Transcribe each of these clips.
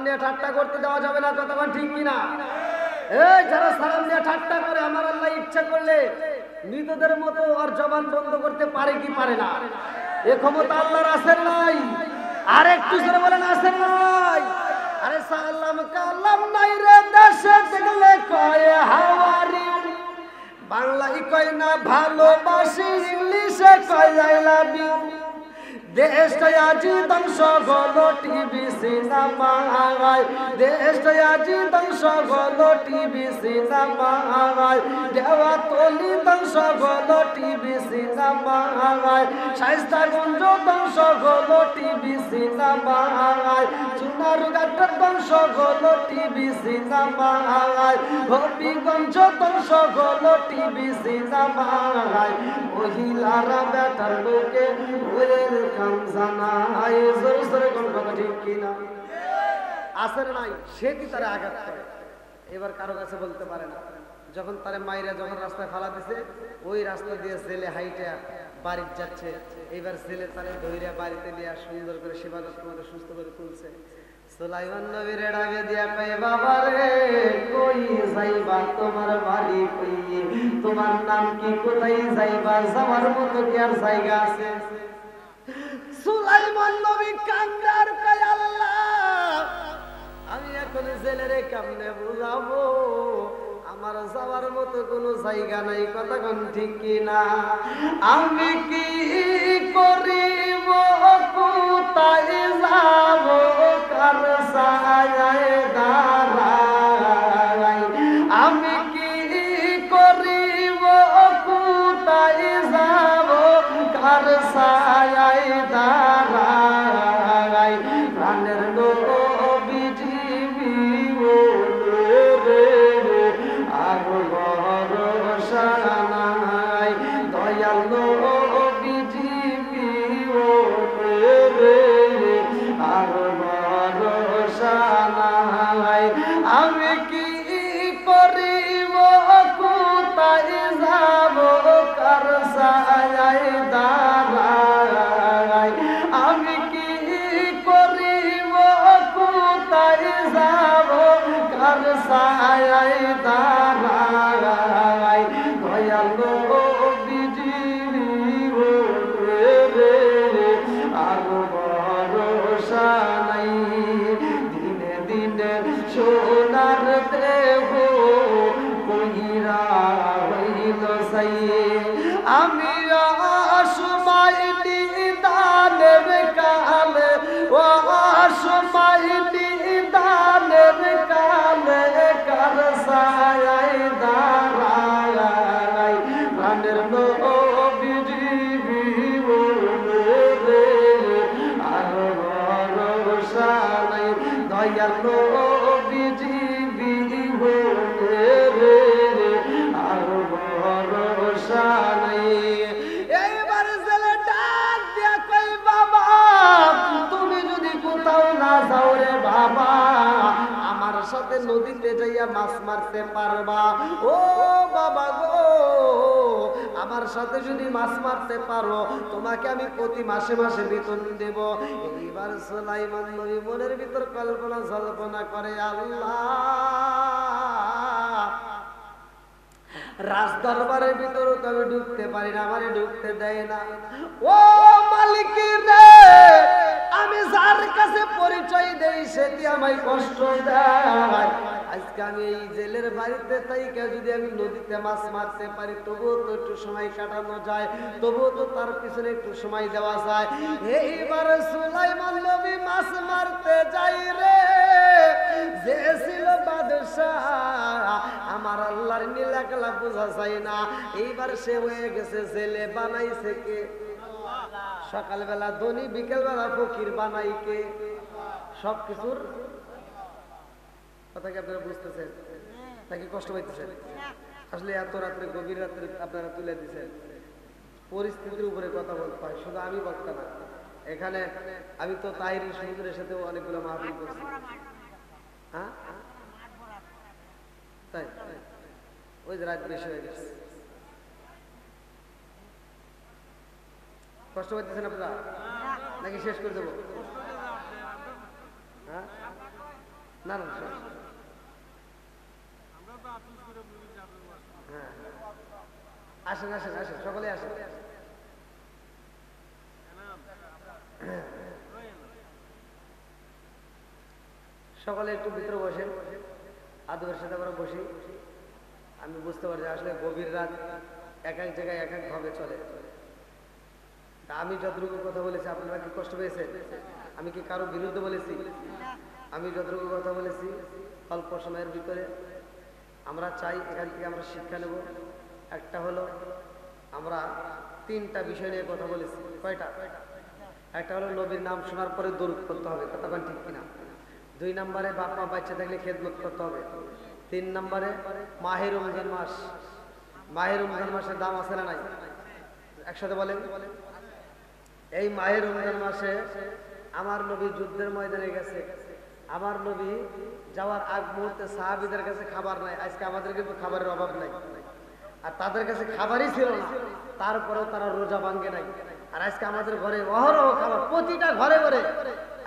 নিয়ে ঠাট্টা করতে দেওয়া যাবে না, কথা ঠিক কিনা? এই যারা সালাম নিয়ে ঠাট্টা করে, আমার আল্লাহ ইচ্ছা করলে মৃতদের মতো আর জবান বন্ধ করতে পারে কি পারে না? এ ক্ষমতা আল্লাহর আছে নাই? আর একটু জোরে বলেন আছে নাই? আরে সালাম কালাম নাই রে দেশে দেখলে কয় হাওয়ারি, বাংলায় কয় না ভালোবাসি, ইংলিশে কয় আই লাভ ইউ। দেশটা আজি ধ্বংস হলো টিভি সিনেমায়, দেশটা আজি ধ্বংস হলো টিভি সিনেমায়, দেওয়াতলি ধ্বংস হলো টিভি সিনেমায়, শায়েস্তাগঞ্জ ধ্বংস হলো টিভি সিনেমায়, চুনারুঘাটের ধ্বংস হলো টিভি সিনেমায়, হবিগঞ্জ ধ্বংস হলো টিভি সিনেমায়। মহিলারা বেটার লোকে এবার কারো কাছে বলতে পারে না। যখন তারে মাইরা যখন রাস্তায় ফালা দিছে, ওই রাস্তা দিয়ে ছেলে হাইটা বাড়িতে যাচ্ছে, এবার ছেলে তারে ধৈর্য বাড়িতে নিয়ে সুন্দর করে সেবা যত্ন করে সুস্থ করে তুলছে। সুলাইমান নবীর ডাকে দিয়া কই বাবা রে কই যাইবা, তোমার বাড়ি কই, তোমার নাম কি, কোথায় যাইবা, যাওয়ার মতো কি আর জায়গা আছে? সুলাইমান নবী কান্দার কয় আল্লাহ আমি এখন জেলেরে কেমনে বুঝাবো, আমার যাওয়ার মতো কোনো জায়গা নাই, কথা কোন ঠিক কিনা? আমি কি করিব, কোথায় যাব, কার ছায়ায় দাঁড়াই, আমি কি করিব, কোথায় যাব, কার ছায়ায় দাঁড়াই, প্রাণের নবীজি আর ভরসা নাই, দয়াল নবীজি আর ভরসা নাই, আমি কি করিব, কোথায় যাব, কার ছায়ায় দাঁড়াই, আমি কি করিব, কোথায় যাব, কার ছায়ায় দাঁড়াই, দয়াল নবীজি আর ভরসা নাই। দিনে দিনে সোনার দেহ কহিরা হইল সাই, আমি অসময় নিদানের কালে, ও অসময় নিদানের কালে, কার ছায়ায় দাঁড়াই, প্রাণের নবীজি আর ভরসা নাই, দয়াল নবীজি আর ভরসা নাই। এইবার ছেলে ডাক দিয়া কই বাবা তুমি যদি কোথাও না যাও রে বাবা, আমার সাথে নদীতে যাইয়া মাছ মারতে পারবা? ও বাবা গো, আমার সাথে যদি মাছ মারতে পারো, তোমাকে আমি প্রতি মাসে মাসে বেতন দেব। এইবার সুলাইমান নবী মনের ভিতর কল্পনা জল্পনা করে, আল্লাহ রাজ দরবারের ভিতরে তো আমি ঢুকতে পারি না, আমারে ঢুকতে দেয় না। ও মালিক রে, আমি যার কাছে পরিচয় দেই সেটি আমায় কষ্ট দেয়। আজকে আমি এই জেলের বাড়িতে থাইকা যদি আমি নদীতে মাছ মারতে পারি, তবুও তো একটু সময় কাটানো যায়, তবুও তো তার পিছনে একটু সময় দেওয়া যায়। এইবার সুলাইমান নবী মাছ মারতে যাই রে, যে ছিল বাদশাহ আমার আল্লাহর নীলা খেলা বোঝা যায় না। এইবার সে হয়ে গেছে জেলে, বানাইছে কে? সকালবেলা ধনী, বিকেলবেলা ফকির বানাই কে? সবকিছুর কথা কি আপনারা বুঝতেছেন নাকি কষ্ট পাইতেছেন? আসলে এত রাত্রে, গভীর রাত্রে আপনারা তুলে দিচ্ছেন, পরিস্থিতির উপরে কথা বলতে হয়। শুধু আমি বক্তা না, এখানে আমি তো তাহিরি সুন্দরের সাথে অনেকগুলো মাহফিল করছি। হ্যাঁ তাই, ওই যে রাত বেশি হয়ে গেছে। কষ্ট পাইতেছেন আপনারা নাকি শেষ করে দেবো? হ্যাঁ না না হ্যাঁ আসেন আসেন আসেন সকলে আসেন। সকলে একটু ভিতরে বসেন, আদবের সাথে আমরা বসি। আমি বুঝতে পারছি আসলে গভীর রাত এক এক জায়গায় এক এক ভাবে চলে। তা আমি যতটুকু কথা বলেছি আপনারা কি কষ্ট পেয়েছেন? আমি কি কারো বিরুদ্ধে বলেছি? আমি যতটুকু কথা বলেছি অল্প সময়ের ভিতরে আমরা চাই এখান থেকে আমরা শিক্ষা নেব। একটা হলো আমরা তিনটা বিষয় নিয়ে কথা বলেছি। কয়টা? একটা হলো নবীর নাম শোনার পরে দরুদ করতে হবে, কথা বলেন ঠিক কিনা? 2 নম্বরে বাপ মা বাচ্চা থাকলে খেদমত করতে হবে। 3 নম্বরে মাহে রমজান মাস, মাহে রমজান মাসের দাম আছে না নাই? একসাথে বলেন। এই মাহে রমজান মাসে আমার নবী যুদ্ধের ময়দানে গেছে। আমার নবী যাওয়ার আগ মুহূর্তে সাহাবীদের কাছে খাবার নাই। আজকে আমাদের কিন্তু খাবারের অভাব নাই, আর তাদের কাছে খাবারই ছিল না, তারপরেও তারা রোজা ভাঙ্গে নাই। আর আজকে আমাদের ঘরে অহরহ খাবার, প্রতিটা ঘরে ঘরে।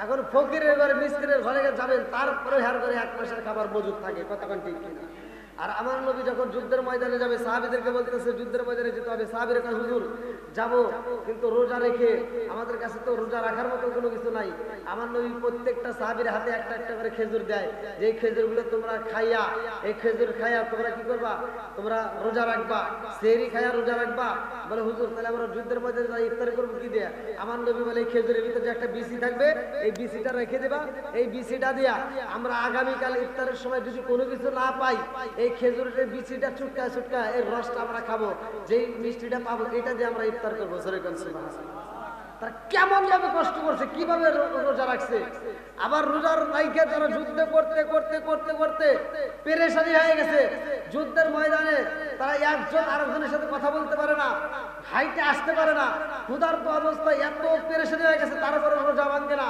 এখন ফকিরের ঘরে মিস্ত্রির ঘরে যাবেন, তারপরে হার করে 1 মাসের খাবার মজুদ থাকে, কতক্ষণ ঠিক কিনা? আর আমার নবী যখন যুদ্ধের ময়দানে যাবে সাহাবীদেরকে বলতেছে যুদ্ধের ময়দানে যেতে হবে। সাহাবীরা কয় হুজুর যাবো, কিন্তু রোজা রেখে, আমাদের কাছে তো রোজা রাখার মতো কোনো কিছু নাই। আমার নবী প্রত্যেকটা সাহাবীর হাতে একটা একটা করে খেজুর দেয়, যে খেজুরগুলো তোমরা খাইয়া, এই খেজুর খাইয়া তোমরা কি করবা? তোমরা রোজা রাখবা, সেহরি খাইয়া রোজা রাখবা। বলে হুজুর তাহলে আমরা যুদ্ধের ময়দানে যাই, ইফতার করবো কি দেয়া? আমার নবী বলে এই খেজুরের ভিতরে যে একটা বিসি থাকবে, এই বিসিটা রেখে দেবা। এই বিসিটা দিয়া আমরা আগামীকাল ইফতারের সময় যদি কোনো কিছু না পাই, এই খেজুরের বিচিটা চুটকা চুটকা এর রসটা আমরা খাবো, যেই মিষ্টিটা পাবো এটা দিয়ে আমরা ইফতার করবো। তারা কেমন ভাবে কষ্ট করছে, কিভাবে রোজা রাখছে। আবার রোজার রাইখে তারা যুদ্ধ করতে করতে করতে করতে পেরেশানি হয়ে গেছে। যুদ্ধের ময়দানে তারা একজন আরেকজনের সাথে কথা বলতে পারে না, হাইটে আসতে পারে না, ক্ষুধার্ত অবস্থায় এত পেরেশানি হয়ে গেছে, তারপরে রোজা ভাঙে না।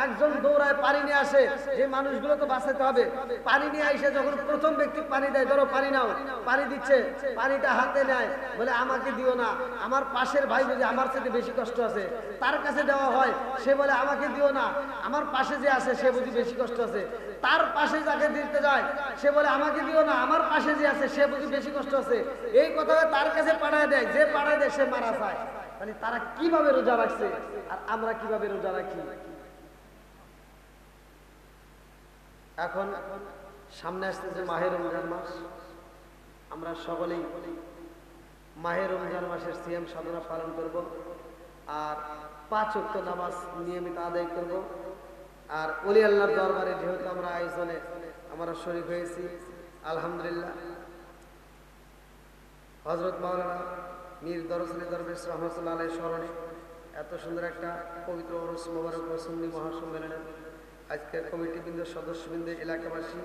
একজন দৌড়ায় পানি নিয়ে আসে, যে মানুষগুলো তো বাঁচাতে হবে। পানি নিয়ে এসে যখন প্রথম ব্যক্তি পানি দেয়, ধরো পানি নাও, পানি দিচ্ছে, পানিটা হাতে নেয়, বলে আমাকে দিও না, আমার পাশের ভাই বুঝি আমার সাথে বেশি কষ্ট আছে, তার কাছে দেওয়া হয়। সে বলে আমাকে দিও না, আমার পাশে যে আছে সে বুঝি বেশি কষ্ট আছে। তার পাশে যাকে দিতে যায় সে বলে আমাকে দিও না, আমার পাশে যে আছে সে বুঝি বেশি কষ্ট আছে। এই কথা তার কাছে পাঠায় দেয়, যে পাঠায় দেয় সে মারা যায়। মানে তারা কিভাবে রোজা রাখছে আর আমরা কিভাবে রোজা রাখি। এখন সামনে আসতেছে মাহে রমজান মাস। আমরা সকলেই মাহে রমজান মাসের সিয়াম সাধনা পালন করব, আর 5 ওয়াক্ত নামাজ নিয়মিত আদায় করব। আর ওলি আল্লাহর দরবারে যেহেতু আমরা আয়োজনে আমরা শরীক হয়েছি, আলহামদুলিল্লাহ। হযরত মাওলানা মীর দরজনী দরবেশ রহমাতুল্লাহ আলাইহির স্মরণে এত সুন্দর একটা পবিত্র ওরস মোবারক ও সুন্নি মহাসম্মেলনের আজকের কমিটিবৃন্দ, সদস্যবৃন্দ, এলাকাবাসী,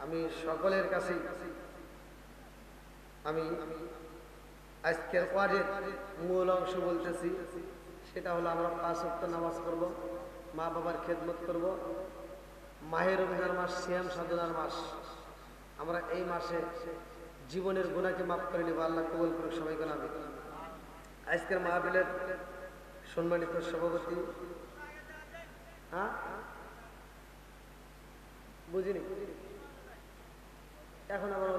আমি সকলের কাছে আমি আজকের ওয়াজের মূল অংশ বলতেছি। সেটা হলো আমরা 5 ওয়াক্ত নামাজ পড়ব, মা বাবার খেদমত করব। মাহে রমজান মাস সিয়াম সাধনার মাস। আমরা এই মাসে জীবনের গুনাহকে মাফ করে নিব, আল্লাহ কবুল করুক সবাইকে আমিন। আজকের মাহফিলের সম্মানিত সভাপতি, হ্যাঁ বুঝিনি, এখন আবার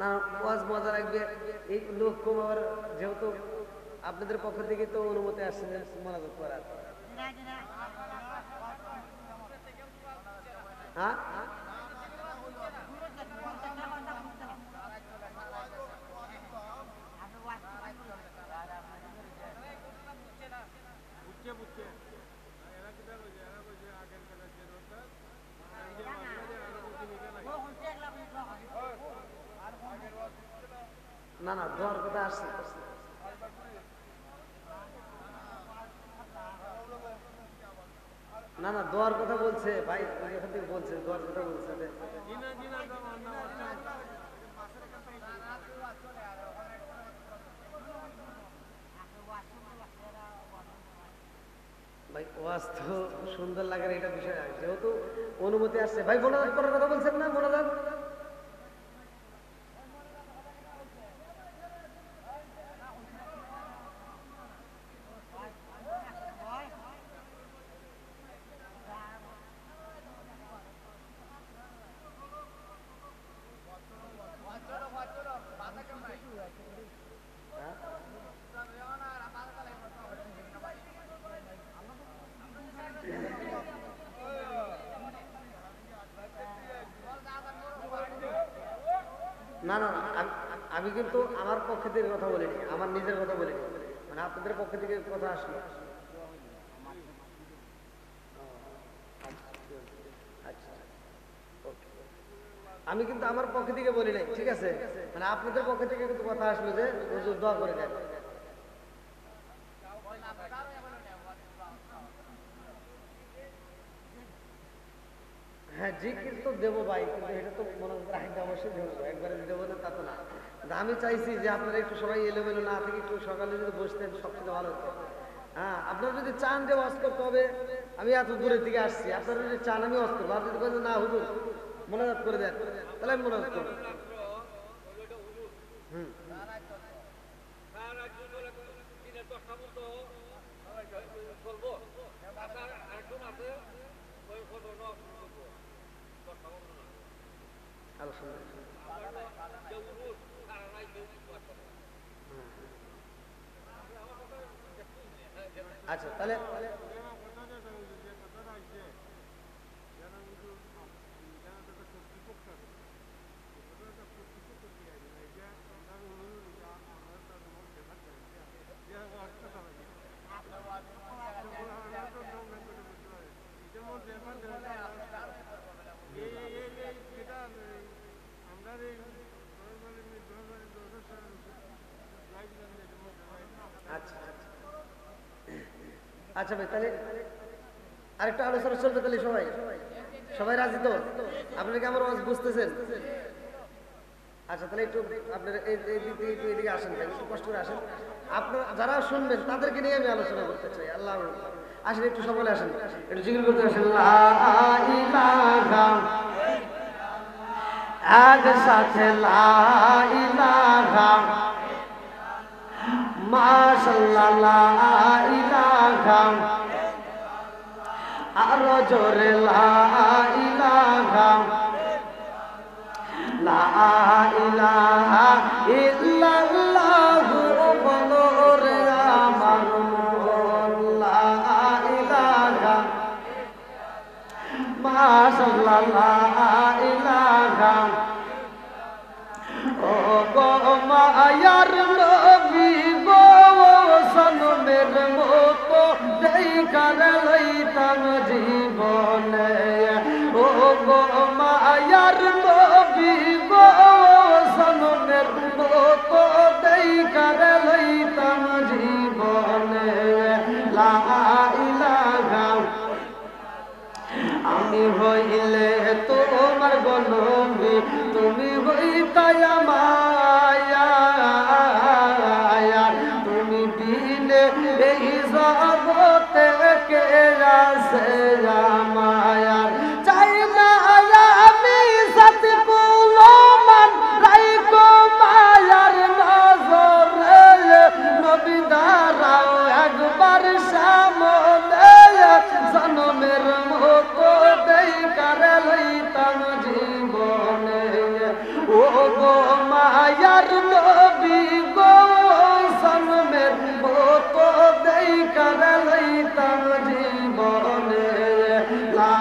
না ওয়াজ মজা রাখবে এই লোক কমাবার, যেহেতু আপনাদের পক্ষ থেকে তো অনুমতি আসছে মোনাজাত করার। হ্যাঁ না না দোয়ার কথা আসছে, না না দোয়ার কথা বলছে ভাই, এখান থেকে বলছে দোয়ার কথা বলছে। ভাই ওয়াজ তো সুন্দর লাগার এটা বিষয়, যেহেতু অনুমতি আসছে। ভাই মোনাজাত করার কথা বলছেন না? মোনাজাত না না না, আমি কিন্তু আমার পক্ষ থেকে কথা বলিনি, আমার নিজের কথা বলিনি, মানে আপনাদের পক্ষ থেকে কথা আসলো। আমি কিন্তু আমার পক্ষ থেকে বলি নাই, ঠিক আছে, মানে আপনাদের পক্ষ থেকে কিন্তু কথা আসলো যে হুজুর দোয়া করে দেন। হ্যাঁ জিকির তো দেবো ভাই, কিন্তু এটা তো মনে করেন আগে অবশ্যই দেবো, একবারে দেবো না তা তো না। আমি চাইছি যে আপনারা একটু সবাই এলোমেলো না থেকে একটু সকালে যদি বসতেন সবচেয়ে ভালো হতো। হ্যাঁ আপনারা যদি চান যে ওয়াজ করতে হবে, আমি এত দূরের থেকে আসছি, আপনারা যদি চান আমি ওয়াজ করবো, আর যদি বলেন না হুজুর মোনাজাত করে দেন, তাহলে আমি মোনাজাত করবো। হুম আচ্ছা তাহলে আচ্ছা আচ্ছা ভাই, তাহলে আরেকটা আলোচনা চলবে, তাহলে সবাই সবাই রাজি তো? আপনারা কি আমার ওয়াজ বুঝতেছেন? আচ্ছা তাহলে একটু আপনারা এইদিকে আসেন, একটু কষ্ট করে আসেন। আপনারা যারা শুনবেন তাদেরকে নিয়ে আমি আলোচনা করতে চাই। আল্লাহ আসেন, একটু সকলে আসেন, একটু জিকির করতে আসেন। লা ইলাহা একসাথে লা ইলাহা মাশাআল্লাহ লা ইলাহা, আরো জোরে লা ইলাহা, লা ইলাহা ইল্লাল্লাহু বলো রে আমার মন, লা ইলাহা মাশাআল্লাহ লা ইলাহা। ও গো মায়ার নবী গো সনমের মতো দেখার লইতাম জীবনে, ও গো মায়ার নবী গো সনমের মতো দেখার লইতাম জীবনে, লা ইলাহা আমি হইলে তোমার গনবী, তুমি হইতাই মায়া, তুমি বিনে এই জগতে কে আছে মায়া, চাই না আমি সাথে কুলমান রাইকো মায়ার নজরে, নবী দাঁড়াও একবার সামনে, জনমের মতো দেখার লইতাম জীবনে, ও গো মায়ার নবী গো জনমের মতো দেখার লইতাম জীবনে, লা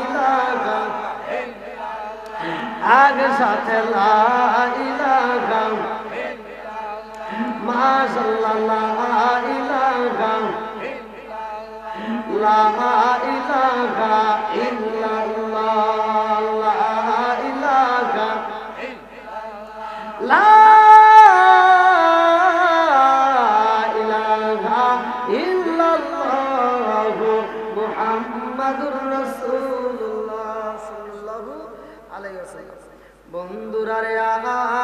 ইলাহা একসাথে লা ইলাহা মাশাআল্লাহ লা ইলাহা, লা ইলাহা ইল্লাল্লাহ, লা ইলাহা, লা ইলাহা ইল্লাল্লাহ মুহাম্মাদুর রাসূলুল্লাহ সাল্লাল্লাহু আলাইহি ওয়াসাল্লাম। বন্ধুরা রে আমার,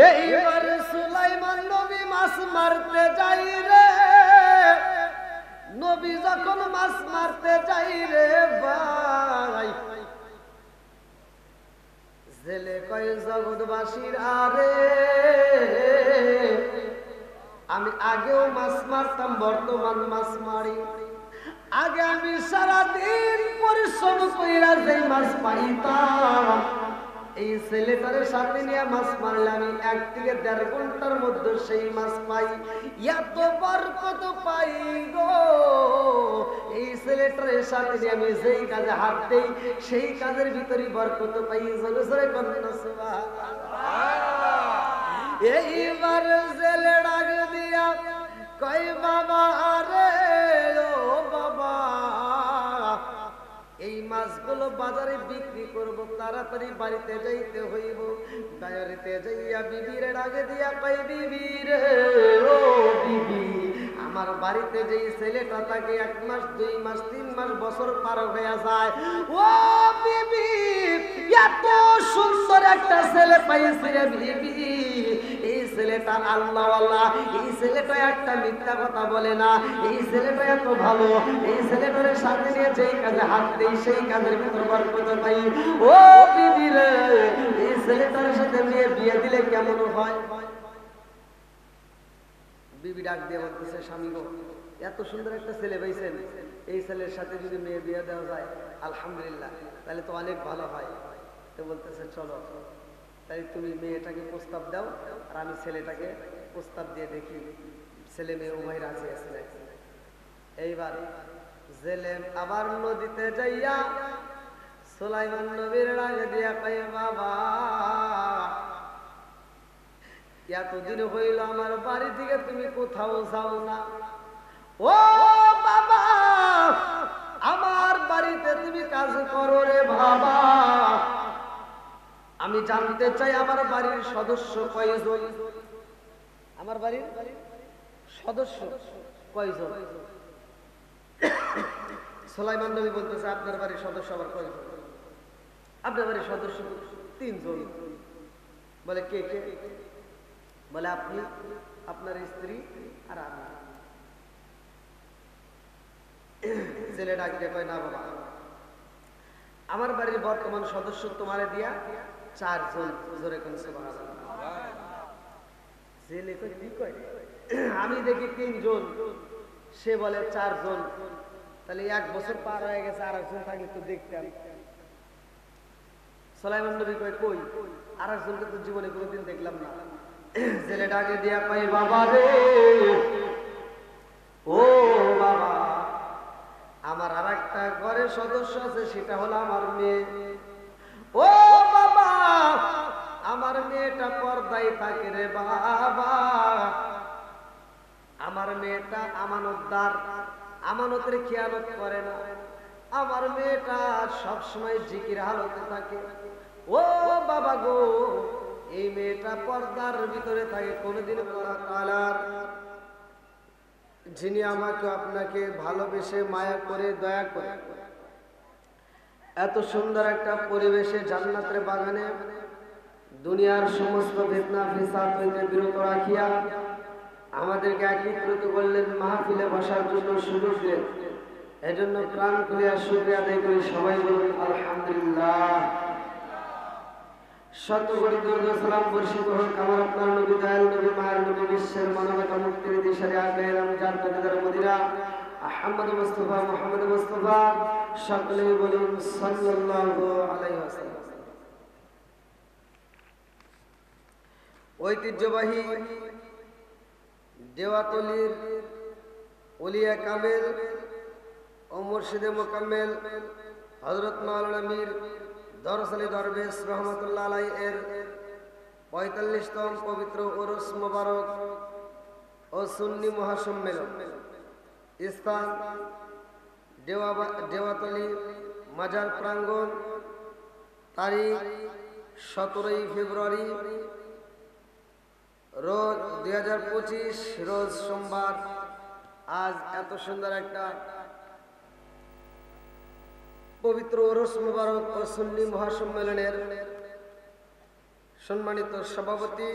এইবার সুলাইমান নবী মাছ মারতে যাই রে, নবী যখন মাছ মারতে যাই রে ভাই, জেলে কয় জগৎবাসীর আরে আমি আগেও মাছ মারতাম, বর্তমান মাছ মারি, আগে আমি সারাদিন পরিশ্রম কইরা যেই মাছ পাইতাম এই ছেলেটারে সাথে নিয়ে মাছ মারলে আমি 1 থেকে 1.5 ঘন্টার মধ্যে সেই মাছ পাই, এত বরকত পাই গো। এই ছেলেটারে সাথে নিয়ে আমি যেই কাজে হাত দেই সেই কাজের ভিতরে বরকত পাই। জোরে জোরে কন্যা সুবহানাল্লাহ। এইবার জেলে ডাক দিয়া কই বাবা রে ও বাবা, এই মাছগুলো বাজারে বিক্রি করব, তাড়াতাড়ি বাড়িতে যাইতে হইব। বাড়িতে যাইয়া বিবির ডাকে দিয়া কই বিবি রে ও বিবি, আমার বাড়িতে যেই ছেলেটা থাকে 1 মাস 2 মাস 3 মাস বছর পার হয়ে যায়, ও বিবি এত সুন্দর একটা ছেলে পাইছি রে বিবি। এই ছেলেটা আল্লাহওয়ালা, এই ছেলেটা একটা মিথ্যা কথা বলে না, এই ছেলেটা এত ভালো, এই ছেলেটার সাথে নিয়ে যেই কাজে হাত দেই সেই কাজের ভিতর বরকত পাই। ও বিবি রে, এই ছেলেটার সাথে মেয়ে বিয়ে দিলে কেমন হয়? বিবি ডাক দিয়ে বলতেছে, স্বামী গো, এত সুন্দর একটা ছেলে পাইছেন, এই ছেলের সাথে যদি মেয়ে বিয়ে দেওয়া যায় আলহামদুলিল্লাহ, তাহলে তো অনেক ভালো হয়। তো বলতেছে চলো, তাই তুমি মেয়েটাকে প্রস্তাব দাও আর আমি ছেলেটাকে প্রস্তাব দিয়ে দেখি ছেলে মেয়ে উভয় রাজি আছে নাকি। এইবার জেলে আবার নদীতে যাইয়া সুলাইমান নবীর ডাকে দিয়া কয় বাবা, এতদিন হইল আমার বাড়ি থেকে তুমি কোথাও যাও না, ও বাবা আমার বাড়িতে তুমি কাজ করো রে বাবা। আমি জানতে চাই আমার বাড়ির সদস্য কয়জন, আমার বাড়ির সদস্য কয়জন? সুলাইমান নবী বলতেছে, আপনার বাড়ির সদস্য আবার কয়জন? আপনার বাড়ির সদস্য 3 জন। বলে কে কে? বলে আপনি, আপনার স্ত্রী আর আমি। ছেলে ডাক দিয়ে কয় না বাবা, আমার বাড়ির বর্তমান সদস্য তোমারে দিয়া 4 জন। জোরে কোন সুবহানাল্লাহ। ছেলে কয় কি কয়? আমি দেখি 3 জন, সে বলে 4 জন। তাহলে 1 বছর পার হয়ে গেছে, আর একজন থাকলে তো দেখতাম। সুলাইমান নবী কয় কই, আর একজনকে তো জীবনে কোনোদিন দেখলাম না। ছেলে ডাকে দিয়া কয় বাবা রে ও বাবা, আমার আর একটা ঘরের সদস্য আছে, সেটা হলো আমার মেয়ে। ও বাবা আমার মেয়েটা পর্দায় থাকে রে বাবা, আমার মেয়েটা আমানতদার, আমানতের খেয়ানত করে না, আমার মেয়েটা সবসময় জিকির হালতে থাকে। ও বাবা গো, এই মেয়েটা পর্দার ভিতরে থাকে, কোনোদিন আল্লাহ তাআলার যিনি আমাকে আপনাকে ভালোবেসে মায়া করে দয়া করে এত সুন্দর একটা পরিবেশে জান্নাতের বাগানে দুনিয়ার সমস্ত ফিতনা ফিসাদ হইতে বিরত রাখিয়া আমাদেরকে একত্রিত করলেন, মাহফিলে বসার জন্য সুযোগ দিলেন। এজন্য প্রাণ খুলিয়া শুকরিয়া আদায় করি। সবাই বলুন আলহামদুলিল্লাহ। শত কোটি দরুদ ও সালাম বর্ষিত হোক আমার আপনার নবী, দয়াল নবী, মায়ের নবী, বিশ্বের মানবতা মুক্তির দিশারি আগে রমজান তাজদার মদিনা আহমদ মুস্তাফা মুহাম্মদ মুস্তাফা, সকলেই বলুন সাল্লাল্লাহু আলাইহি ওয়াসাল্লাম। ঐতিহ্যবাহী দেওয়াতলির ওলিয়া কামেল ও মুর্শিদে মোকাম্মেল হযরত মাওলানা মীর দরসালি দরবেশ রহমতুল্লাহ আলাইহি এর 45তম পবিত্র উরুস মুবারক ও সুন্নি মহাসম্মেলন, স্থান দেওয়াতলি মাজার প্রাঙ্গণ, তারিখ 17 ফেব্রুয়ারি রোজ 2025 রোজ সোমবার। আজ এত সুন্দর একটা পবিত্র উরুস মুবারক ও সুন্নি মহাসম্মেলনের সম্মানিত সভাপতি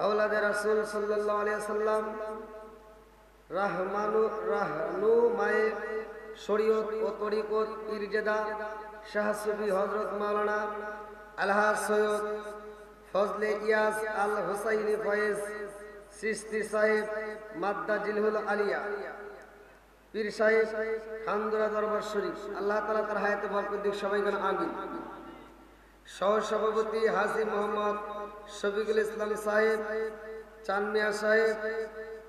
আওলাদে রাসূল সাল্লাল্লাহু আলাইহি ওয়াসাল্লাম, রাহনুমায়ে শরীয়ত ও তরিকত পীরজাদা শাহ সুফি হযরত মাওলানা আলহাজ সৈয়দ ফজলে ইয়াস আল হুসাইনি ফয়েজ চিশতি সাহেব মাদ্দা জিলহুল আলিয়া পীর সাহেব খানদুরা দরবার শরীফ, আল্লাহ তাআলা তার হায়াতে বরকত দিক। সবাই বলেন আমিন। সহসভাপতি হাজী মোহাম্মদ শফিকুল ইসলাম সাহেব, চানমিয়া সাহেব,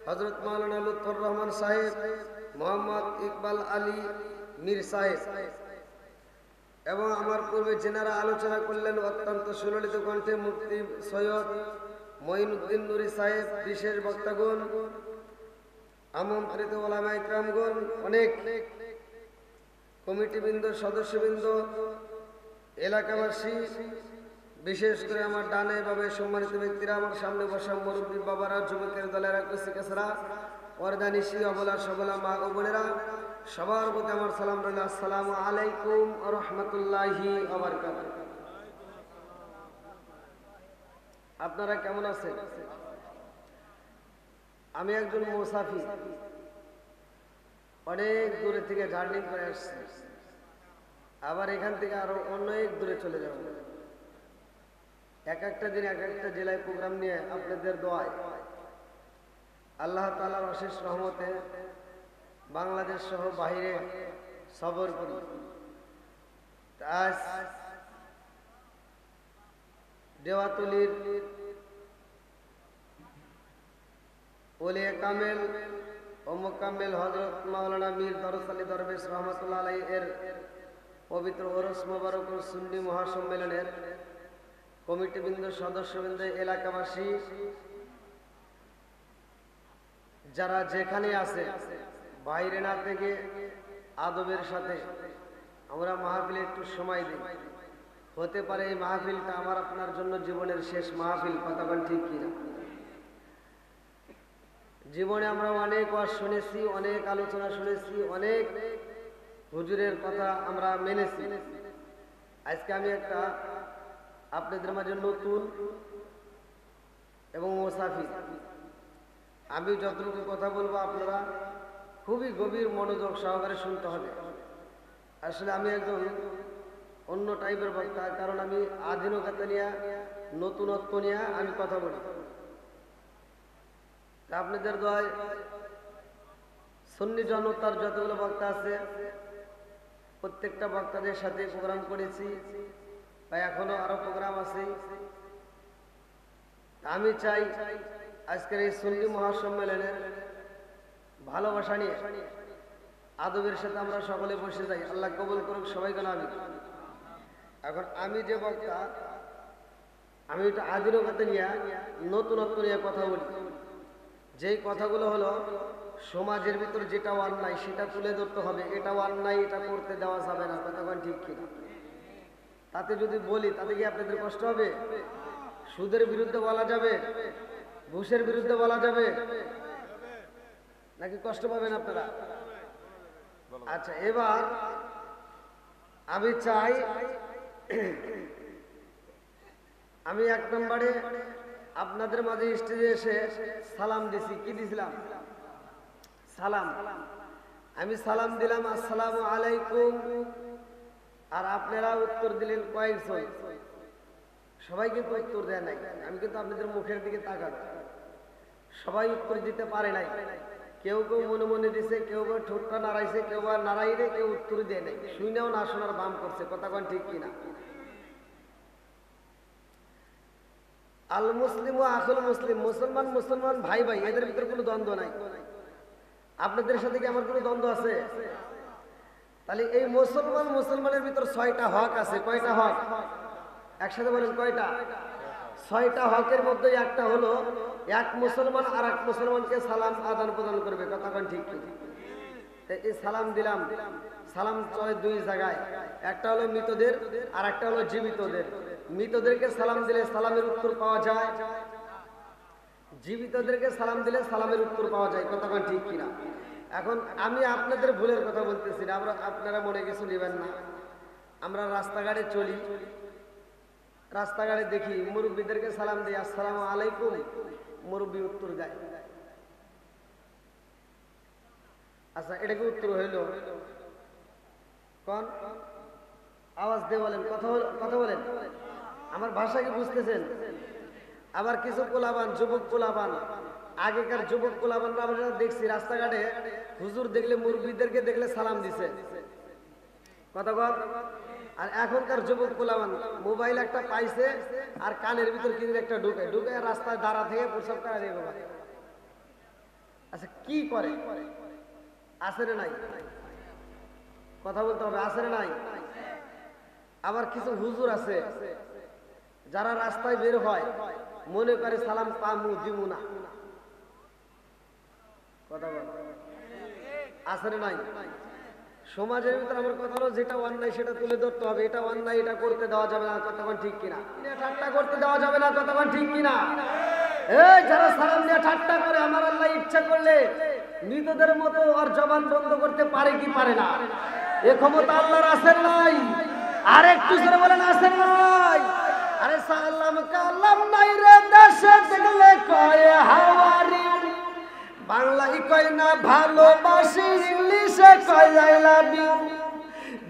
হযরত মাওলানা লুৎফর রহমান সাহেব, মোহাম্মদ ইকবাল আলী মীর সাহেব এবং আমার পূর্বে যেনারা আলোচনা করলেন অত্যন্ত সুললিত কণ্ঠে মুফতি সৈয়দ মঈনুদ্দিন নুরী সাহেব, বিশেষ বক্তাগণ, আমন্ত্রিত ওলামা ইকরামগণ, অনেক কমিটিবৃন্দ, সদস্যবৃন্দ, এলাকাবাসী, বিশেষ করে আমার ডানে বামে সম্মানিত ব্যক্তিরা, আমার সামনে বসা মুরব্বী বাবারা, যুবকের দলেরা, কুসিকাসরা, ওয়ারদানিশি, অবলা সবলা মা ও বোনেরা, সবার প্রতি আমার সালাম রইল। আসসালামু আলাইকুম ওয়া রাহমাতুল্লাহি ওয়া বারাকাতুহু। আপনারা কেমন আছেন? আমি একজন মুসাফির, অনেক দূরে থেকে জার্নি করে আসছি, আবার এখান থেকে আরো অনেক দূরে চলে যাব। এক একটা দিন এক একটা জেলায় প্রোগ্রাম নিয়ে আপনাদের দোয়ায় আল্লাহ তাআলার অশেষ রহমতে বাংলাদেশ সহ বাইরে সফর করি। আজ দেওয়াতুলির ওলিয়ে কামেল ও মোকাম্মেল হযরত মাওলানা মীর দরস আলী দরবেশ রহমাতুল্লাহ আলাইহি এর পবিত্র ওরস মোবারক ও সুন্নি মহাসম্মেলনের কমিটিবৃন্দ, সদস্যবৃন্দ, এলাকাবাসী যারা যেখানে আছে, বাইরে না থেকে আদবের সাথে আমরা মাহফিলে একটু সময় দিই। হতে পারে এই মাহফিলটা আমার আপনার জন্য জীবনের শেষ মাহফিল, কথা বলেন ঠিক কিনা? জীবনে আমরা অনেক ওয়াজ শুনেছি, অনেক আলোচনা শুনেছি, অনেক হুজুরের কথা আমরা মেনেছি। আজকে আমি একটা আপনাদের মাঝে নতুন এবং মুসাফির, আমি যতটুকু কথা বলবো আপনারা খুবই গভীর মনোযোগ সহকারে শুনতে হবে। আসলে আমি একজন অন্য টাইপের বক্তা, কারণ আমি আধুনিকতা নিয়ে, নতুনত্ব নিয়ে আমি কথা বলি। আপনাদের দোয়ায় সুন্নি জনতার যতগুলো বক্তা আছে প্রত্যেকটা বক্তাদের সাথে প্রোগ্রাম করেছি, বা এখনো আরো প্রোগ্রাম আছে। আমি চাই আজকের এই সুন্নি মহাসম্মেলনের ভালোবাসা নিয়ে আদবের সাথে আমরা সকলে বসে যাই। আল্লাহ কবুল করুক সবাইকে। আমি এখন আমি যে বক্তা, আমি এটা আধুনিকতা নিয়ে, নতুনত্ব নিয়ে কথা বলি। যেই কথাগুলো হলো সমাজের ভিতর যেটা অন্যায় সেটা তুলে ধরতে হবে। এটা অন্যায়, এটা করতে দেওয়া যাবে না, কথা বলেন ঠিক কিনা? তাতে যদি বলি তাতে কি আপনাদের কষ্ট হবে? সুদের বিরুদ্ধে বলা যাবে, ঘুষের বিরুদ্ধে বলা যাবে, নাকি কষ্ট পাবেন আপনারা? আচ্ছা, এবার আমি চাই, আমি এক নম্বরে আপনাদের মাঝে স্টেজে এসে সালাম দিছি। কি দিছিলাম? সালাম। আমি সালাম দিলাম আসসালামু আলাইকুম, আর আপনারা উত্তর দিলেন কয়েকজন, সবাই কিন্তু উত্তর দেয় নাই। আমি কিন্তু আপনাদের মুখের দিকে তাকাবো, সবাই উত্তর দিতে পারে নাই। কেউ কেউ মনে মনে দিছে, কেউ কেউ ঠোঁটটা নাড়াইছে, কেউ বা নাড়াইলে, কেউ উত্তর দেয় নাই, শুনেও না শোনার বাম করছে, কথা কোন ঠিক কিনা? আল মুসলিম ও আখুল মুসলিম, মুসলমান মুসলমান ভাই ভাই, এদের ভিতরে কোনো দ্বন্দ্ব নাই। আপনাদের সাথে কি আমার কোনো দ্বন্দ্ব আছে? তাহলে এই মুসলমান মুসলমানের ভিতর 6টা হক আছে। কয়টা হক? একসাথে বলেন কয়টা? 6টা হকের মধ্যে একটা হলো এক মুসলমান আর এক মুসলমানকে সালাম আদান প্রদান করবে, কথা কোন ঠিক কি? এই সালাম দিলাম, সালাম চলে দুই জায়গায়, একটা হলো মৃতদের আর একটা হলো জীবিতদের। মৃতদেরকে সালাম দিলে সালামের উত্তর পাওয়া যায়, জীবিতদেরকে সালাম দিলে সালামের উত্তর পাওয়া যায়, কথা কোন ঠিক কিনা? এখন আমি আপনাদের ভুলের কথা বলতেছি না, আপনারা মনে কিছু নেবেন না। আমরা রাস্তাঘাটে চলি, রাস্তাঘাটে দেখি মুরব্বীদেরকে সালাম দিই আসসালামু আলাইকুম, মুরব্বী উত্তর দেয়। আচ্ছা, এটা কি উত্তর হইল? কোন আওয়াজ দিয়ে বলেন, কথা বলেন, আমার ভাষা কি বুঝতেছেন? আবার কিছু পোলাবান, যুবক পোলাবান, আগেকার যুবক পোলাবানরা আমরা দেখছি রাস্তাঘাটে হুজুর দেখলে, মুরব্বীদেরকে দেখলে সালাম দিছে, কথা বল। আর এখনকার যুবক পোলাপান মোবাইল একটা পাইছে আর কানের ভিতর কিন্তু একটা ঢুকে ঢুকে রাস্তায় দাঁড়া থেকে প্রসাব করা দিয়ে বাবা। আচ্ছা কি করে? আছে না নাই? কথা বলতে হবে, আছে না নাই? আবার কিছু হুজুর আছে যারা রাস্তায় বের হয় মনে করে সালাম পামু দিমু না। কথা বল, আছে না নাই? সমাজের ভিতরে আমার কথা হলো যেটা অন্যায় সেটা তুলে ধরতে হবে। এটা অন্যায়, এটা করতে দেওয়া যাবে না, কতক্ষণ ঠিক কিনা? ঠাট্টা করতে দেওয়া যাবে না, কতক্ষণ ঠিক কিনা? এই যারা সালাম দিয়ে ঠাট্টা করে, আমার আল্লাহ ইচ্ছা করলে মৃতদের মতো আর জবান বন্ধ করতে পারে কি পারে না? এ ক্ষমতা আল্লাহর আছে নাই? আর একটু জোরে বলেন আছে নাই? আরে সালাম কালাম নাই রে দেশে দেখলে কয় হাওয়ারি, বাংলায় কয় না ভালোবাসি, ইংলিশে কয় আই লাভ ইউ।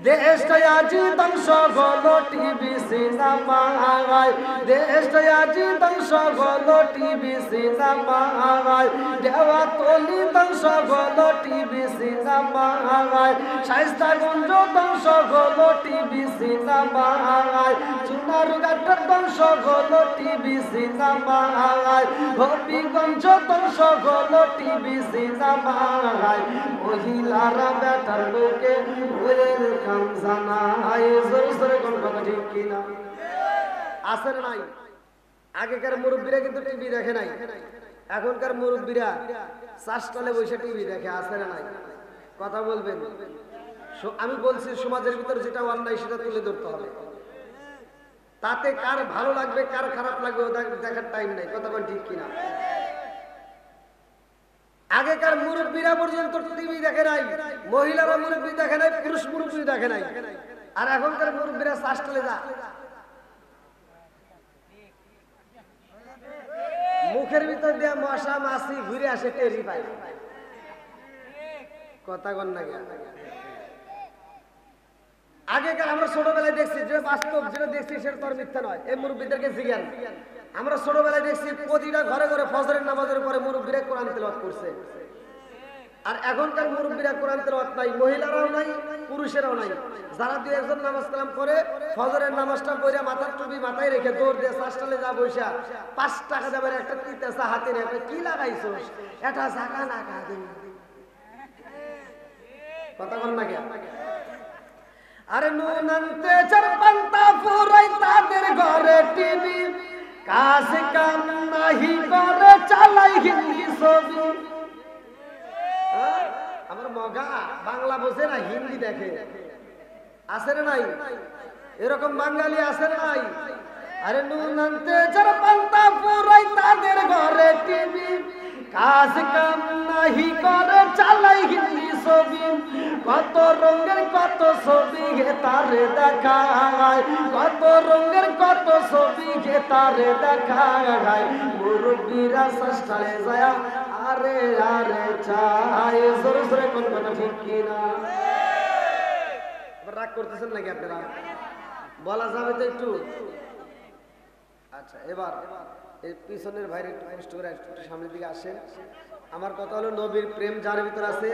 দেশটা আজি ধ্বংস হলো টিভি সিনেমায়, দেশটা আজি ধ্বংস হলো টিভি সিনেমায়, দেওয়াতলি ধ্বংস হলো টিভি সিনেমায়, শায়েস্তাগঞ্জ ধ্বংস হলো টিভি সিনেমায়, চুনারুঘাট ধ্বংস হলো টিভি সিনেমায়, হবিগঞ্জ ধ্বংস হলো টিভি সিনেমায়, মহিলারা বেটার লোকে আগেকার মুরব্বীরা কিন্তু টিভি দেখে নাই, এখনকার মুরব্বীরা চাষতলে বসে টিভি দেখে। আছে না নাই? কথা বলবেন। আমি বলছি সমাজের ভিতরে যেটা অন্যায় সেটা তুলে ধরতে হবে। তাতে কার ভালো লাগবে কার খারাপ লাগবে দেখার টাইম নাই। কথা বল ঠিক কিনা? আগেকার মুরব্বীরা পর্যন্ত টিভি দেখে নাই, মহিলারা মুরব্বী দেখে নাই, পুরুষ মুরব্বী দেখে নাই। আর এখনকার মুরব্বীরা চাষ চলে যা মুখের ভিতর দিয়ে মশা মাছি ঘুরে আসে টেরি পায়। কথা কন না? আগেকার আমরা ছোটবেলায় দেখছি যে বাস্তব যেটা দেখছি সেটা তোর মিথ্যা নয়। এই মুরব্বীদেরকে জিজ্ঞান। আমরা ছোটবেলায় দেখছি প্রতিটা ঘরে ঘরে ফজরের নামাজের পরে মুরব্বীরা কোরআন তেলাওয়াত করছে। আর এখনকার মুরব্বীরা কোরআন তেলাওয়াত নাই, মহিলারাও নাই, পুরুষেরাও নাই। যারা দুই একজন নামাজ কালাম করে ফজরের নামাজটা পড়ে মাথার টুপি মাথায় রেখে দৌড় দিয়ে চাষটালে যা বৈশা 5 টাকা যাবে একটা তিতাসা হাতে নেবে, কি লাগাইছোস এটা জাগা না কাঁদে। কথা বল না কেন? আরে নুন আনতে চার পান্তা ফুরাই তাদের ঘরে টিভি, কাজ কাম নাহি করে চালাই হিন্দি ছবি। আমার মগা বাংলা বোঝে না, হিন্দি দেখে। আছে না নাই? এরকম বাঙালি আছে না নাই? আরে নুন আনতে চার পান্তা ফুরাই তাদের ঘরে টিভি, কাজ কাম নাহি করে চালাই হিন্দি ছবি। কত রঙের কত ছবি গে তারে দেখায়, কত রঙের কত ছবি গে তারে দেখায়। মুরব্বীরা চেষ্টায় যায় আরে আরে চাই। জোরে জোরে কোন কথা ঠিক কিনা? রাগ করতেছেন নাকি আপনারা? বলা যাবে তো একটু? আচ্ছা এবার এই পিছনের ভাইরে একটু কষ্ট করে একটু সামনের দিকে আসেন। আমার কথা হলো নবীর প্রেম যার ভিতর আছে,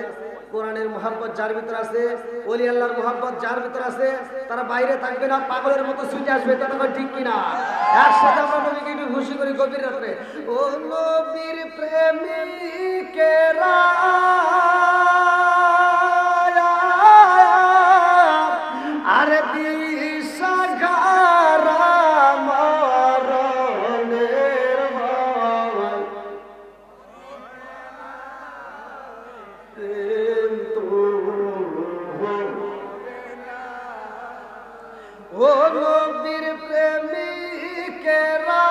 কোরআনের মহব্বত যার ভিতর আছে, ওলি আল্লাহর মহব্বত যার ভিতর আছে, তারা বাইরে থাকবে না, পাগলের মতো ছুটে আসবে। কথা ঠিক কিনা? একসাথে আমরা নবীকে একটু খুশি করি গভীর রাত্রে। ও নবীর প্রেমিকেরা আরে দিশাহারা মরণের ভয়, ও নবীর প্রেমিকেরা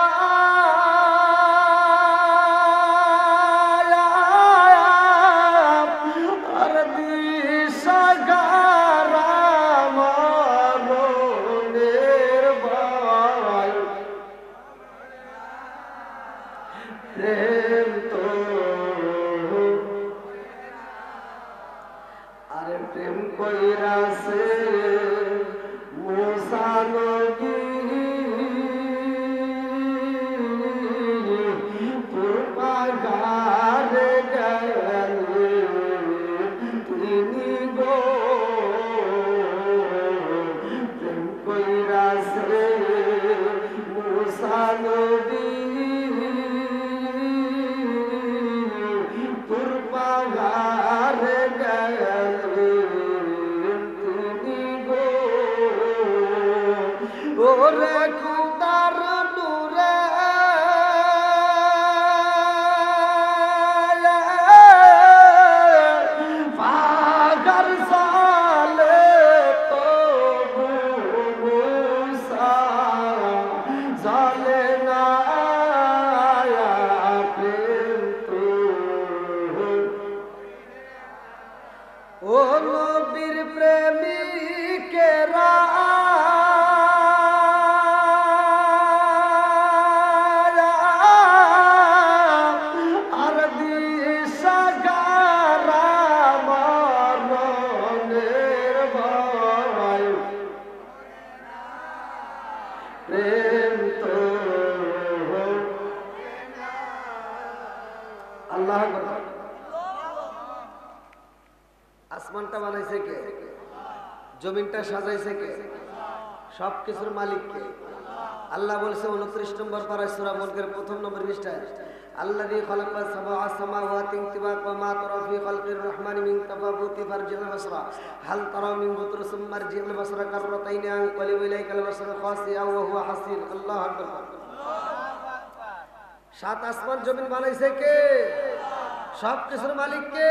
আল্লাহ আকবার। আসমানটা বানাইছে কে? জমিনটা সাজাইছে কে? সবকিছুর মালিক কে? আল্লাহ বলছে 29 নম্বর পারা সূরা মুলকের প্রথম নম্বর পৃষ্ঠায়, আল্লাযী খালাকা সাবআ সামাওয়াতি তিবাকা মা তারা ফি খালকির রহমানি মিন তাফাবুতি ফারজিল বাসরা হাল তারা মিন বুতুর সুম্মা রজিল বাসরা কাররাতাইনি আন কলিব ইলাইকাল বাসরা খাসিয়া ওয়া হুয়া হাসির। আল্লাহু আকবার। সাত আসমান জমিন বানাইছে কে? সবকিছুর মালিক কে?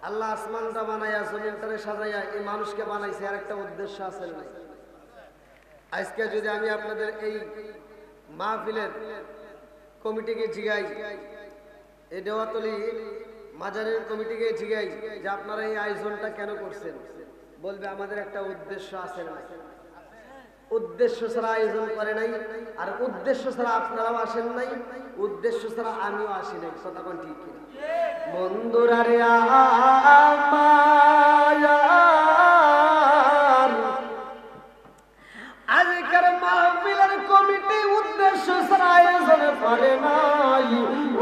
আল্লাহ আসমানটা বানাইয়া জমিনটারে সাজাইয়া এই মানুষকে বানাইছে, আর একটা উদ্দেশ্য আছে না? আজকে যদি আমি আপনাদের এই মাহফিলের কমিটিকে জিগাই, এই দেওয়াতলি মাজারের কমিটিকে জিগাই যে আপনারা এই আয়োজনটা কেন করছেন, বলবে আমাদের একটা উদ্দেশ্য আছে না? উদ্দেশ্য ছাড়া আয়োজন করে নাই, আর উদ্দেশ্য ছাড়া আপনারাও আসেন নাই, উদ্দেশ্য ছাড়া আমিও আসি নাই। কথা কোন ঠিক কিনা? বন্ধুরা রে আজকের মাহফিলের কমিটি উদ্দেশ্য ছাড়া আয়োজন করে নাই।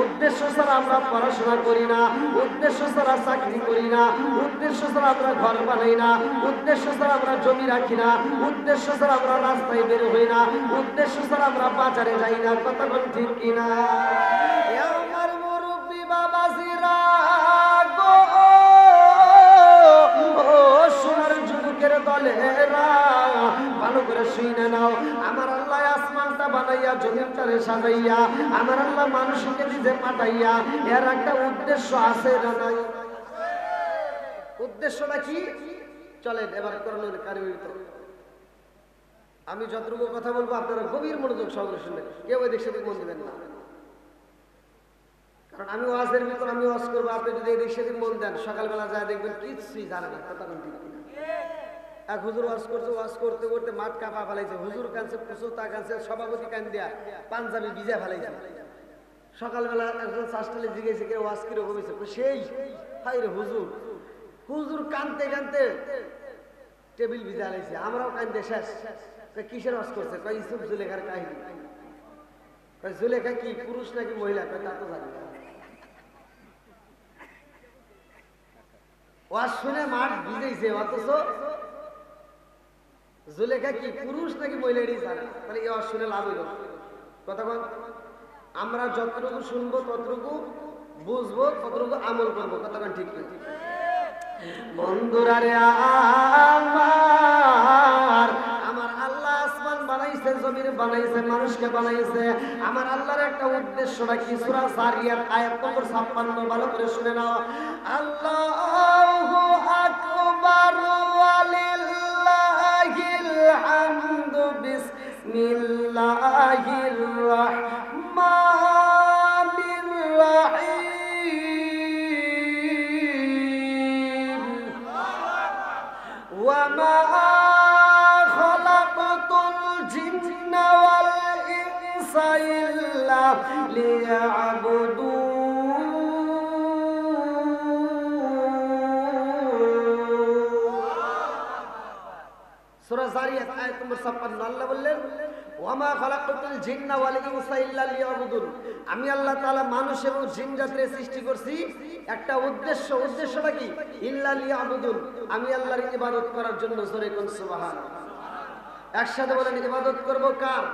উদ্দেশ্য ছাড়া আমরা পড়াশোনা করি না, উদ্দেশ্য ছাড়া চাকরি করি না, উদ্দেশ্য ছাড়া আমরা ঘর বানাই না, উদ্দেশ্য ছাড়া আমরা জমি রাখি না, উদ্দেশ্য ছাড়া আমরা রাস্তায় বের হই না, উদ্দেশ্য ছাড়া আমরা বাজারে যাই না। কথা কোন ঠিক কিনা? আমার মুরব্বী বাবাজিরা গো, সোনার যুবকের দলেরা ভালো করে শুনে নাও। আমার আল্লাহ আসমানটা বানাইয়া জমিনটারে সাজাইয়া আমার আল্লাহ মানুষকে নিজে পাঠাইয়া এর একটা উদ্দেশ্য আছে না নাই? উদ্দেশ্যটা কি? চলেন এবার করলেন কারিগরিত। আমি যতটুকু কথা বলবো আপনারা গভীর মনোযোগ সহকারে শুনবেন, কেউ এদিক সেদিক মন দেবেন না। কারণ আমি ওয়াজের ভিতর আমি ওয়াজ করবো, আপনি যদি এদিক সেদিক মন দেন সকালবেলা যায় দেখবেন কিছুই জানে না। কথা কোন ঠিক কিনা? এক হুজুর ওয়াজ করছে, ওয়াজ করতে করতে মাঠ কাপা ফেলাইছে, হুজুর কানছে, পুজোতা কানছে, সভাপতি কান দিয়া পাঞ্জাবি ভিজা ফেলাইছে। সকালবেলা একজন শাস্তালে জিজ্ঞেসে কে ওয়াজ কিরকম হয়েছে, সেই হাই রে হুজুর, হুজুর কানতে কানতে টেবিল ভিজা ফেলাইছে, আমরাও কানতে শেষ। কিসের ওয়াজ করছে? কয় ইউসুফ জুলেখার কাহিনী। কয় জুলেখা কি পুরুষ নাকি মহিলা? কয় তা তো জানি না। ওয়াজ শুনে মাঠ ভিজেছে, অথচ জুলেখা কি পুরুষ নাকি মহিলা এটাই জানে। তাহলে এই ওয়াজ শুনে লাভ হইল? কথা বল। আমরা যতটুকু শুনবো ততটুকু বুঝবো, ততটুকু আমল করবো। কথা বল ঠিক কি? বন্ধুরা রে আমার আল্লাহ আসমান বানাইছে, জমিন বানাইছে, মানুষকে বানাইছে। আমার আল্লাহর একটা উদ্দেশ্যটা কি? সূরা যারিয়াত আয়াত নম্বর 56 ভালো করে শুনে নাও। আল্লাহু আকবার ওয়ালিল্লাহিল হামদু বিসমিল্লাহির রাহমানির রাহিম ওয়া মা খালাকাতুল জিন্না ওয়াল ইনসা ইল্লা লিয়াবুদুন। সূরা যারিয়াত আয়াত নম্বর 56 আল্লাহ বললেন ওয়া মা খালাকাতুল জিন্না ওয়াল ইনসা ইল্লা লিয়াবুদুন। আমি আল্লাহ তাআলা মানুষ এবং জিন জাতির সৃষ্টি করছি একটা উদ্দেশ্য। উদ্দেশ্যটা কি? ইল্লা লিয়াবুদুন, আমি আল্লাহর ইবাদত করার জন্য। জোরে কোন সুবহানাল্লাহ। একসাথে বলেন ইবাদত করব কার?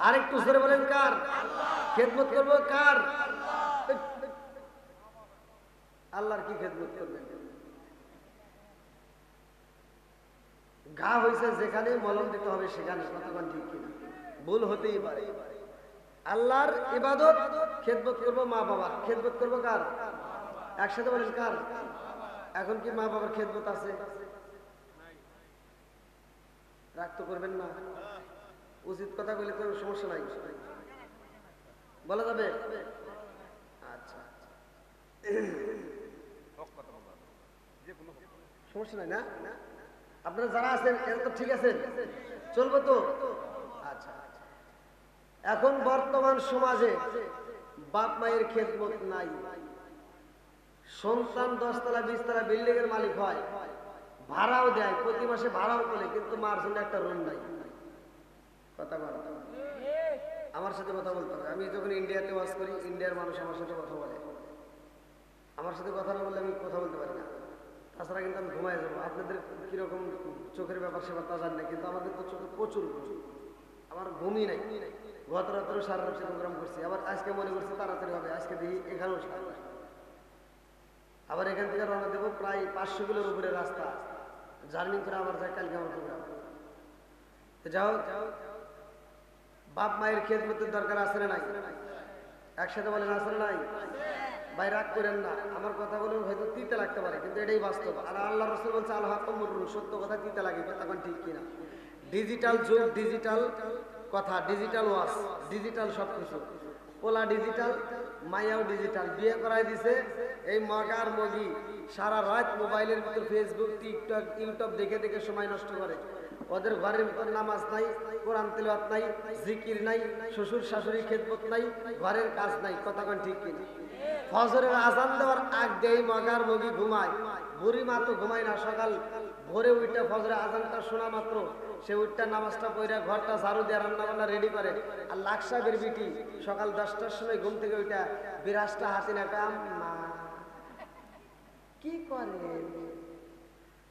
আরেকটু জোরে বলেন কার? খেদমত করব কার? আল্লাহর কি খেদমত করবেন? ঘা হয়েছে যেখানে মলম দিতে হবে সেখানে। কতক্ষণ ঠিক কিনা? ভুল হতেই পারে। আল্লাহর ইবাদত খেদমত করবো মা বাবার। খেদমত করবো কার? একসাথে বলেন কার? এখন কি মা বাবার খেদমত আছে? রাগ তো করবেন না, উচিত কথা বলে কোনো সমস্যা নাই, বলা যাবে? আচ্ছা সমস্যা নাই না? আপনারা যারা আছেন এরা তো ঠিক আছেন, চলবো তো? আচ্ছা। এখন বর্তমান সমাজে বাপ মায়ের খেদমত নাই। সন্তান 10 তলা 20 তলা বিল্ডিং এর মালিক হয়, ভাড়াও দেয়, প্রতি মাসে ভাড়াও তোলে, কিন্তু মার জন্য একটা রুম নাই। কথা বল। আমার সাথে কথা বলতে হবে। আমি যখন ইন্ডিয়াতে ওয়াজ করি, ইন্ডিয়ার মানুষ আমার সাথে কথা বলে। আমার সাথে কথা না বললে আমি কথা বলতে পারি না। তাছাড়া কিন্তু আমি ঘুমায় যাবো। আপনাদের কিরকম চোখের ব্যাপার সেবার তা জানি না, কিন্তু আমাদের তো চোখে প্রচুর আমার ঘুমই নাই। গত রাত্রেও সারা রাত্রে প্রোগ্রাম করছি, আবার আজকে মনে করছি তাড়াতাড়ি হবে, আজকে দেখি এখানেও আবার এখান থেকে রওনা দেবো। প্রায় 500 কিলোর উপরে রাস্তা জার্নি করে আবার যায় কালকে আমার প্রোগ্রাম। যাও, বাপ মায়ের খেদমতের দরকার আছে না নাই? একসাথে বলেন আছে না নাই? ভাই রাগ করেন না, আমার কথাগুলো হয়তো তিতে লাগতে পারে, কিন্তু এটাই বাস্তব। আর আল্লাহ রাসূল বলছে আল হাক্কু মুররুন, সত্য কথা তিতে লাগে, তখন ঠিক কিনা? ডিজিটাল যুগ, ডিজিটাল কথা, ডিজিটাল ওয়াজ, ডিজিটাল সবকিছু। পোলা ডিজিটাল, মাইয়াও ডিজিটাল। বিয়ে করাই দিছে এই মগার মগি, সারা রাত মোবাইলের ভিতর ফেসবুক, টিকটক, ইউটিউব দেখে দেখে সময় নষ্ট করে। ওদের ঘরের ভিতর নামাজ নাই, কোরআন তিলাওয়াত নাই, জিকির নাই, শ্বশুর শাশুড়ি খেদমত নাই, ঘরের কাজ নাই। কথা কোন ঠিক কিনা? ফজরের আজান দেওয়ার আগ দিয়ে মগার মগি ঘুমায়। বুড়ি মা তো ঘুমায় না, সকাল ভোরে উঠে ফজরের আজানটা শোনা মাত্র সে উঠটা নামাজটা পড়ে ঘরটা ঝাড়ু দিয়ে রান্না বান্না রেডি করে। আর লাখ সাহেবের বিটি সকাল 10টার সময় ঘুম থেকে উঠা বিরাজটা হাসি না, আম্মা কি করে?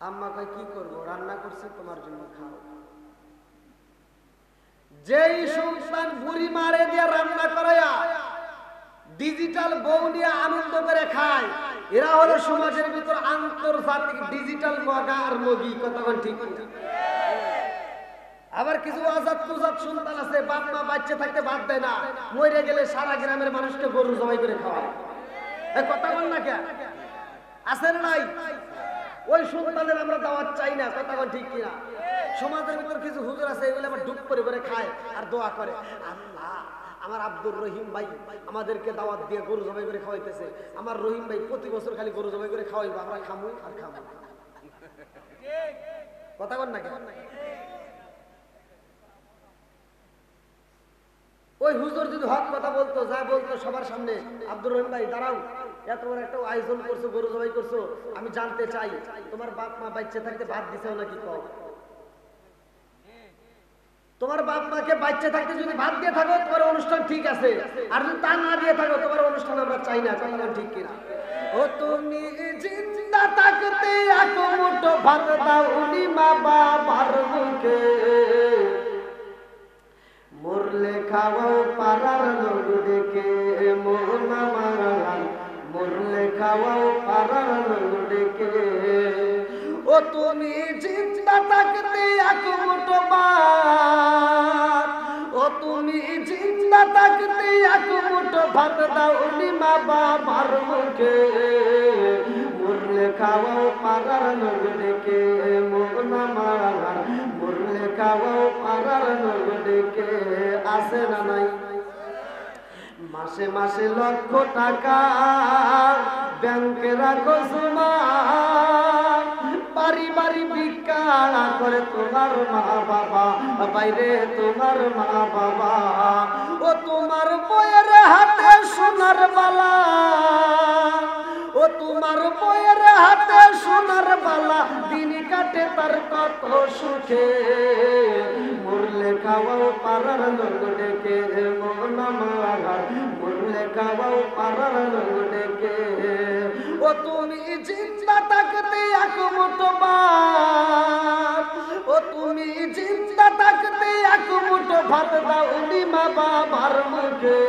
আম্মা কয় কি করবো, রান্না করছি তোমার জন্য, খাও। যেই সন্তান বুড়ি মারে দিয়ে রান্না করায়া ডিজিটাল বউ নিয়ে আনন্দ করে খায়, এরা হলো সমাজের ভিতর আন্তর্জাতিক ডিজিটাল মগা আর মগি। কতক্ষণ ঠিক? আবার কিছু আজাদ কুজাদ সন্তান আছে, বাপ মা বাচ্চা থাকতে বাদ দেয় না, মরে গেলে সারা গ্রামের মানুষকে গরু জবাই করে খাওয়ায়। কথা বল না কে? আছে না নাই? ওই সন্তানের আমরা দাওয়াত চাই না। কথা বল ঠিক কিনা? সমাজের ভিতর কিছু হুজুর আছে, এগুলো আবার ডুব করে করে খায় আর দোয়া করে, আল্লাহ আমার আব্দুর রহিম ভাই আমাদেরকে দাওয়াত দিয়ে গরু জবাই করে খাওয়াইতেছে, আমার রহিম ভাই প্রতি বছর খালি গরু জবাই করে খাওয়াইবো, আমরা খামু আর খামু। কথা বল না কে? ওই হুজুর যদি হক কথা বলতো, যা বলতো সবার সামনে, আব্দুর রহিম ভাই দাঁড়াও, এত বড় একটা আয়োজন করছো, গরু জবাই করছো, আমি জানতে চাই তোমার বাপ মা বাচ্চা থাকতে ভাত দিছেও নাকি? কও, তোমার বাপ মাকে বাচ্চা থাকতে যদি ভাত দিয়ে থাকো তোমার অনুষ্ঠান ঠিক আছে, আর যদি তা না দিয়ে থাকো তোমার অনুষ্ঠান আমরা চাই না। কথা ঠিক কিনা? ও তুমি জিন্দা থাকতে এক মুঠো ভাত দাও উনি মা বাবার মুখে, মরলে খাওয়াও পাড়ার লোক ডেকে, মন আমার মরলে খাওয়াও পাড়ার লোক ডেকে। ও তুমি জিন্দা থাকতে এক মুঠো ভাত, ও তুমি জিন্দা থাকতে এক মুঠো ভাত দাও উনি মা বাবার মুখে, মরলে খাওয়াও পাড়ার লোক ডেকে, মন আমার মরলে খাওয়াও পাড়ার লোক ডেকে। আছে না নাই? মাসে মাসে লক্ষ টাকা ব্যাংকে রাখো জমা, বাড়ি বাড়ি ভিক্ষা করে তোমার মা বাবা, বাইরে তোমার মা বাবা। ও তোমার বইয়ের হাতে সোনার বালা, ও তোমার বইয়ের হাতে সোনার বালা, দিন কাটে তার কত সুখে, মরলে খাওয়াও পাড়ার লোক ডেকে, মন আমার মরলে খাওয়াও পাড়ার লোক ডেকে। ও তুমি জিন্দা থাকতে এক মুঠো ভাত, ও তুমি জিন্দা থাকতে এক মুঠো ভাত দাও উনি মা বাবার মুখে,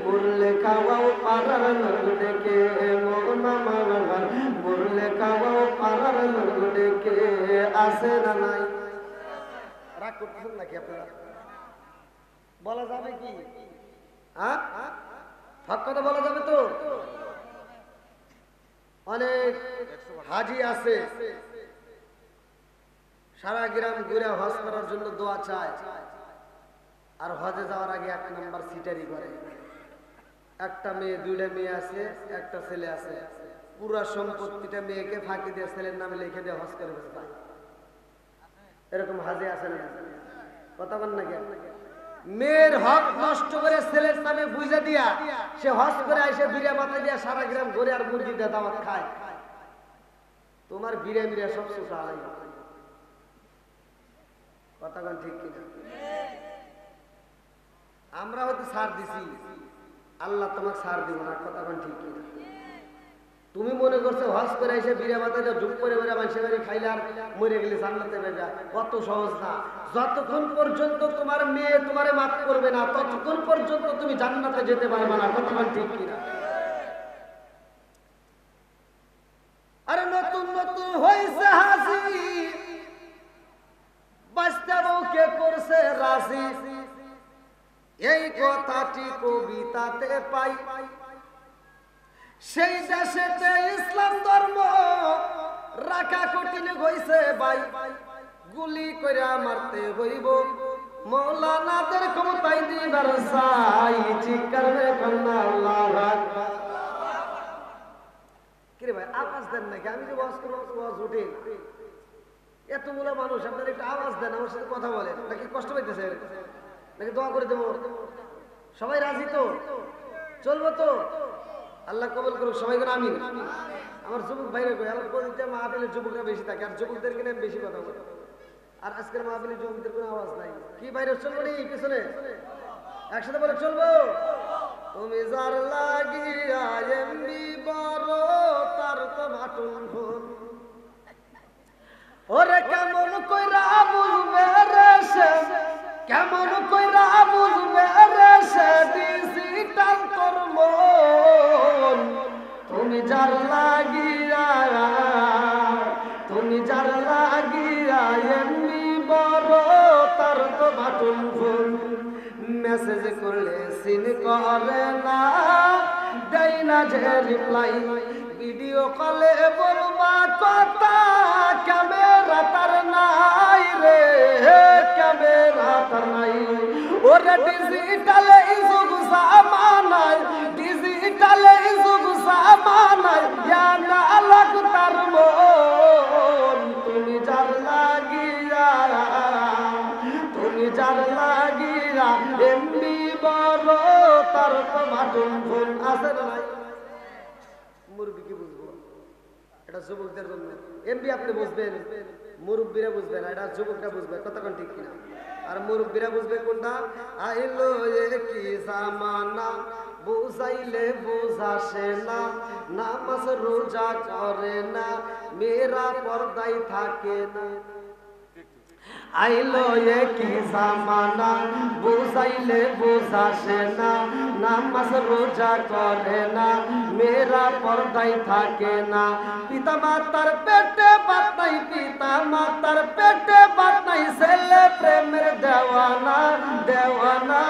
মরলে খাওয়াও পাড়ার লোক ডেকে, মন আমার মরলে খাওয়াও পাড়ার লোক ডেকে। আছে না নাই? রাগ করতেছেন নাকি আপনারা? বলা যাবে কি? হক কথা বলা যাবে তো? অনেক হাজি আছে সারা গ্রাম ঘুরে হজ করার জন্য দোয়া চায়, আর হজে যাওয়ার আগে 1 নাম্বার সিটারি করে। একটা মেয়ে, 2টা মেয়ে আছে, একটা ছেলে আছে, পুরা সম্পত্তিটা মেয়েকে ফাঁকি দিয়ে ছেলের নামে লিখে দিয়ে হজ করে যায়। এরকম হাজি আছে না? কথা বল নাকি? মেয়ের হক নষ্ট করে ছেলের নামে বুঝা দিয়া সে হজ করে এসে বিড়া মাথা দিয়া সারা গ্রাম ঘুরে আর মুরগি দিয়ে দাওয়াত খায়। তোমার বিড়া মিড়া সব সোসা হয়। কথা বল ঠিক কিনা? আমরা হয়তো ছাড় দিছি, আল্লাহ তোমাকে ছাড় দিব না, কথা কোন ঠিক কিনা? তুমি মনে করছো হজ করে এসে বিড়া বাতাটা যুগ করে বেড়া মানুষের বাড়ি খাইলে আর মরে গেলে জান্নাতে বেজা, কত সহজ না। যতক্ষণ পর্যন্ত তোমার মেয়ে তোমারে মাফ করবে না ততক্ষণ পর্যন্ত তুমি জান্নাতে যেতে পারবে না, কথা কোন ঠিক কিনা? আরে নতুন নতুন হইছে হাসি, বাঁচতে বউকে করছে রাজি, এই কথাটি কবিতাতে পাই। সেই দেশেতে ইসলাম ধর্ম রাখা কঠিন হইছে ভাই, গুলি কইরা মারতে হইব মৌলানাদের ক্ষমতায় দিবার চাই, চিৎকার করে কন্যা আল্লাহু আকবার। কিরে ভাই আওয়াজ দেন নাকি? আমি যে ওয়াজ করব ওয়াজ উঠে এতগুলো মানুষ, আপনারা একটু আওয়াজ দেন, আমার সাথে কথা বলেন, নাকি কষ্ট পাইতেছে নাকি দোয়া করে দেবো? সবাই রাজি তো? চলবো তো? আল্লাহ কবুল করুক সবাই করে আমিন। আমার যুবক ভাইরা কই, আমার প্রতিটা মাহফিলের যুবকরা বেশি থাকে, আর যুবকদেরকে নিয়ে বেশি কথা বলে, আর আজকের মাহফিলের যুবকদের কোনো আওয়াজ নাই। কি বাইরে চলবো নি পিছনে? একসাথে বলে চলবো। তুমি যার লাগিয়া এমনি বড় তার তো ভাটুন ফোন, ওরে কেমন কইরা বুঝবে রে সে, কেমন কইরা বুঝবে রে সে ডিজিটাল তোর মন। তুমি যার লাগিয়া, তুমি যার লাগিয়া এমনি বড় তার তো বাটন ফোন, মেসেজ করলে সিন করে না, দেয় না যে রিপ্লাই, ভিডিও কলে বলবা কথা ক্যামেরা তার নাই রে, ক্যামেরা তার নাই। ওরে ডিজিটালে যুগ জামানায়, ডিজিটালে যুগ জামানায় জানা লাগ তার মন। তুমি যার লাগিয়া, তুমি যার লাগিয়া এমনি বড় তার তো বাটন ফোন আছে না নাই? মুরব্বী কি বুঝবো? এটা যুবকদের জন্য। এমবি আপনি বুঝবেন, মুরব্বীরা বুঝবেন, এটা যুবকরা বুঝবে, কতক্ষণ ঠিক কিনা? আর মুরব্বীরা বুঝবে কোনটা? আইলো কি জামানা বুঝাইলে বুঝাসে না, নামাজ রোজা করে না, মেয়েরা পর্দায় থাকে না। আইলো কি জামানা বুঝাইলে বুঝাসে না, নামাজ রোজা করে না, মেয়েরা পর্দায় থাকে না। পিতা মাতার পেটে ভাত নাই, পিতা মাতার পেটে ভাত নাই, ছেলে প্রেমের দেওয়ানা, দেওয়ানা,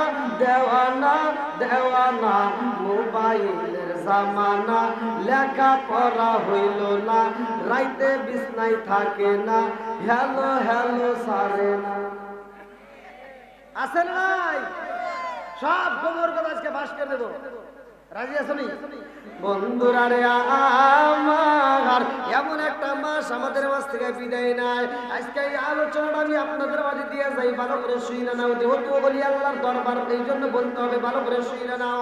দেওয়ানা, দেওয়ানা। মোবাইলের জামানা, লেখা পড়া হইল না, রাইতে বিছনায় থাকে না, হ্যালো হ্যালো সারে না। আছে নাই? সব গোবর কথা আজকে বাস করে দেবো, রাজি আছো নি? বন্ধুরা রে আমার, এমন একটা মাস আমাদের মাছ থেকে বিদায় নাই। আজকে এই আলোচনাটা আমি আপনাদের মাঝে দিয়ে যাই, ভালো করে শুইনা নাও, যেহেতু বলি আল্লাহর দরবার, এই জন্য বলতে হবে ভালো করে শুইনা নাও।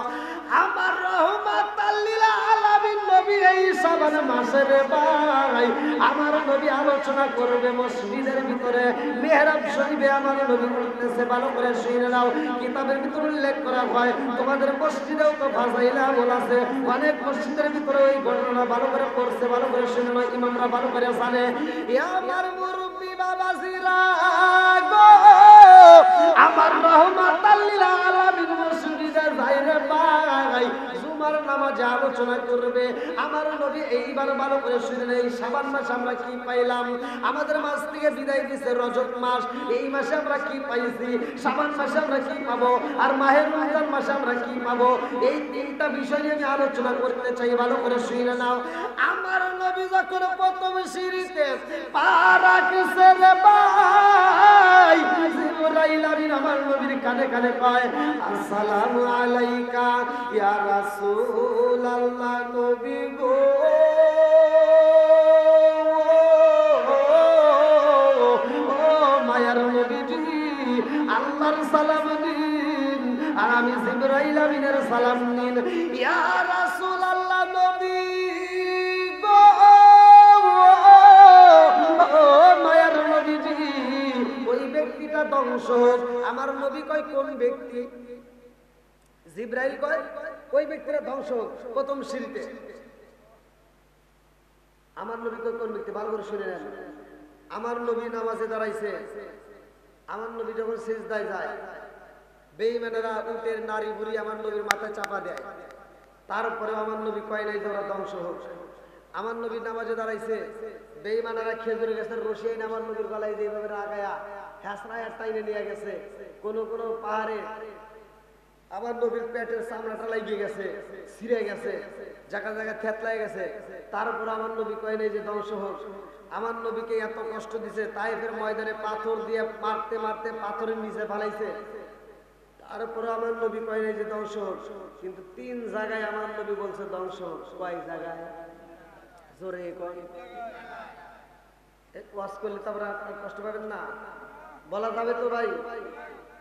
আমার রহমাতাল লিল আলামিন নবী এই শাবান মাসের ভাই, আমার নবী আলোচনা করবে মসজিদের ভিতরে, মেহরাব শরীফে আমার নবী বলতেছে, ভালো করে শুইনা নাও। কিতাবের ভিতরে উল্লেখ করা হয়, তোমাদের মসজিদেও তো ফাজাইলা বলাছে, অনেক মসজিদের ভিতরে ওই ঘটনা ভালো করে পড়ছে, ভালো করে শুনে নয়, ইমামরা ভালো করে জানে। আমার মুরব্বী বাবাজিরা গো, আমার রহমাতাল লিল আলামিন মসজিদে যাইরে ভাই, জুমার নামাজে আলোচনা করবে। আমার নবী এইবার ভালো করে শুনে নেই, শাবান মাস আমরা কি পাইলাম? আমাদের মাস থেকে বিদায় দিছে রজব মাস, এই মাসে আমরা কি পাইছি? শাবান মাসে আমরা কি পাবো? আর মাহে রমজান মাসে আমরা কি পাবো? এই তিনটা বিষয় নিয়ে আমি আলোচনা করতে চাই, ভালো করে শুনে নাও। আমার নবী যখন প্রথম সিঁড়িতে পা রাখছে রে ভাই, জিবরাইল আমিন আমার নবীর কানে কানে কয়, আসসালামু আলাইকা ইয়া রাসূলুল্লাহ। নবী গো, ও মায়ার নবীজি, আল্লাহর সালাম দিন, আর আমি জিবরাইল আমিনের সালাম নিন। ইয়া রাসূলুল্লাহ নবী গো, ও মায়ার নবীজি, ওই ব্যক্তিটা ধ্বংস হোক। আমার নবী কয় কোন ব্যক্তি? জিব্রাইল কয় ওই ব্যক্তিরা ধ্বংস হোক প্রথম সিঁড়িতে। আমার নবী কয় কোন ব্যক্তি? ভালো করে শুনে নেন। আমার নবী নামাজে দাঁড়াইছে, আমার নবী যখন সিজদায় যায়, বেঈমানেরা উটের নারী বুড়ি আমার নবীর মাথায় চাপা দেয়, তারপরে আমার নবী কয় নাই যে ওরা ধ্বংস হোক। আমার নবী নামাজে দাঁড়াইছে, বেঈমানেরা খেজুর গাছের রশি এনে আমার নবীর গলায় যেভাবে লাগায়া হ্যাঁচড়ায় টাইনে নিয়ে গেছে, কোন কোন পাহাড়ে আমার নবীর পেটের চামড়াটা লাগিয়ে গেছে, ছিঁড়ে গেছে, জায়গা জায়গা থেতলায় গেছে, তারপর আমার নবী কয় নাই যে ধ্বংস হোক। আমার নবীকে এত কষ্ট দিছে, তাইফের ময়দানে পাথর দিয়ে মারতে মারতে পাথরের নিচে ফালাইছে, তারপরে আমার নবী কয় নাই যে ধ্বংস হোক। কিন্তু 3 জায়গায় আমার নবী বলছে ধ্বংস হোক। কয় জায়গায়? জোরে কয়। ওয়াজ করলে তো আপনারা কষ্ট পাবেন না, বলা যাবে তো ভাই?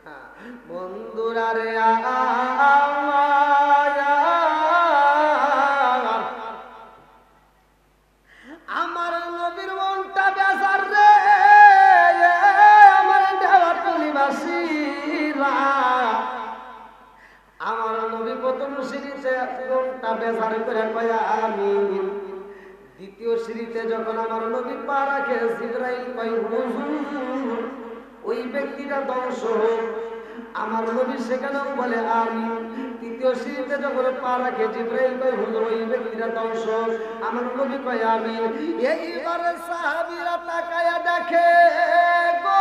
হ্যাঁ, বন্ধুরা রে আমার নবীর মনটা বেজার রে, আমার দেওয়াতলিবাসীরা, আমার নবী প্রথম সিঁড়িতে মনটা বেজার করে কয় আমিন। দ্বিতীয় সিঁড়িতে যখন আমার নবী পা রাখে, জিবরাইল কয় হুজুর ওই ব্যক্তিটা ধ্বংস হোক। আমার নবী সেখানেও বলে আমিন। তৃতীয় সিঁড়িতে যখন পা রাখে, জিবরাইল কয় হুজুর ওই ব্যক্তিটা ধ্বংস হোক। আমার নবী কয় আমিন। এইবারে সাহাবীরা তাকায়া দেখে গো,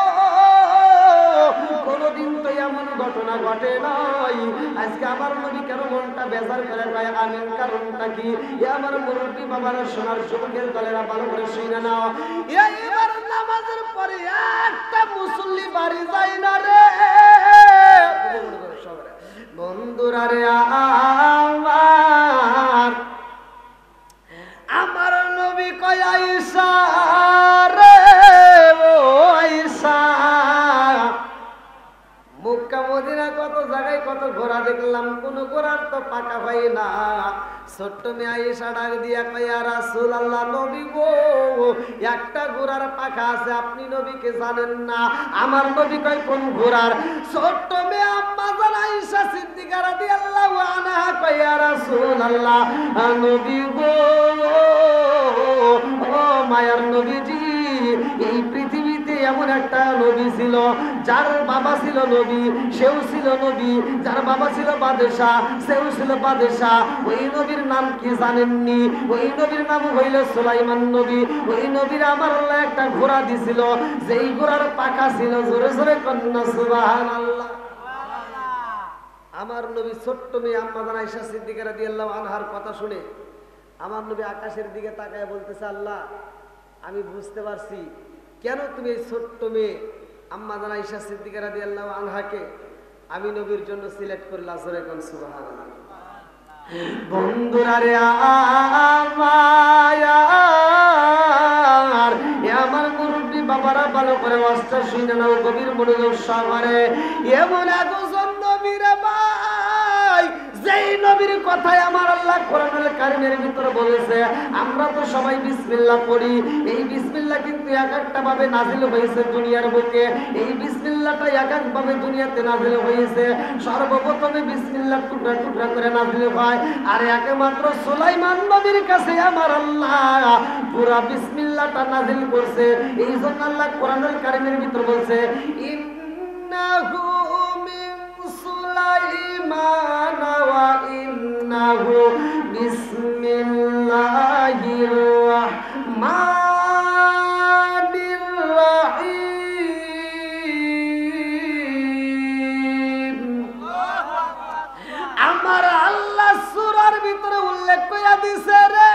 কোনদিন তো এমন ঘটনা ঘটে নাই। আজকে আমার নবী কেন মনটা বেজার করে কয় আমিন? কারণটা কি? আমার মুরব্বী বাবারা সোনার যুবকের দলেরা ভালো করে শুনে নাও। এইবার নামাজের পরে একটা মুসল্লি বাড়ি যায় না রে বন্ধুরা রে আমার নবী কয় আয়েশা রে, ও আয়েশা, মক্কা মদিনা কত জায়গায় কত ঘোড়া দেখলাম, কোন ঘোড়ার তো পাকা হয় না। ছোট্ট মেয়ে আয়েশা ডাক দিয়া কয় ইয়া রাসূলুল্লাহ, নবী গো একটা ঘোড়ার পাকা আছে, আপনি নবীকে জানেন না? আমার নবী কয় কোন ঘোড়ার? ছোট্ট মেয়ে আম্মা জান আয়েশা সিদ্দিকা রাদিয়াল্লাহু আনহা কয় ইয়া রাসূলুল্লাহ, নবী গো, ও মায়ার নবীজি, এই পৃথিবীতে এমন একটা নবী ছিল যার বাবা ছিল নবী, সেও ছিল নবী, যার বাবা ছিল বাদশাহ, সেও ছিল বাদশাহ। ওই নবীর নাম কি জানেননি? ওই নবীর নাম হইল সুলাইমান নবী। ওই নবীর আমার আল্লাহ একটা ঘোড়া দিছিল, যেই ঘোড়ার পাকা ছিল, জোরে জোরে কন্যা সুবহানাল্লাহ। আমার নবী ছোট্ট মেয়ে আম্মা জান আয়েশা সিদ্দিকা রাদিয়াল্লাহু আনহার কথা শুনে আমার নবী আকাশের দিকে তাকায় বলতেছে, আল্লাহ আমি বুঝতে পারছি কেন তুমি এই ছোট্ট মেয়ে আম্মা জান আয়েশা সিদ্দিকা রাদিয়াল্লাহু আনহাকে আমি নবীর জন্য সিলেক্ট করলাম। জোরে কোন সুবহানাল্লাহ। বন্ধুরা রে আমার মুরব্বী বাবারা ভালো করে ওয়াজটা শুনে নাও, গভীর মনোযোগ সহকারে। এমন একজন নবী রে ভাই, যেই নবীর কথাই আমার আল্লাহ কোরআনুল কারীমের ভিতরে বলেছে। আমরা তো সবাই বিসমিল্লাহ পড়ি, এই বিসমিল্লাহ কিন্তু এক একটা ভাবে নাজিল হয়েছে দুনিয়ার বুকে। এই বিসমিল্লাহটা এক এক ভাবে দুনিয়াতে নাজিল হয়েছে। সর্বপ্রথমে বিসমিল্লাহ টুকরা টুকরা করে নাজিল হয়, আর একমাত্র সুলাইমান নবীর কাছে আমার আল্লাহ পুরা বিসমিল্লাহটা নাজিল করছে। এই জন্য আল্লাহ কোরআনুল কারীমের ভিতরে বলছে, ইন্নাহু মিন সুলাইমান ওয়া ইন্নাহু বিসমিল্লাহির রাহমানির রাহিম। আমার আল্লাহ সূরার ভিতরে উল্লেখ কইরা দিছে রে,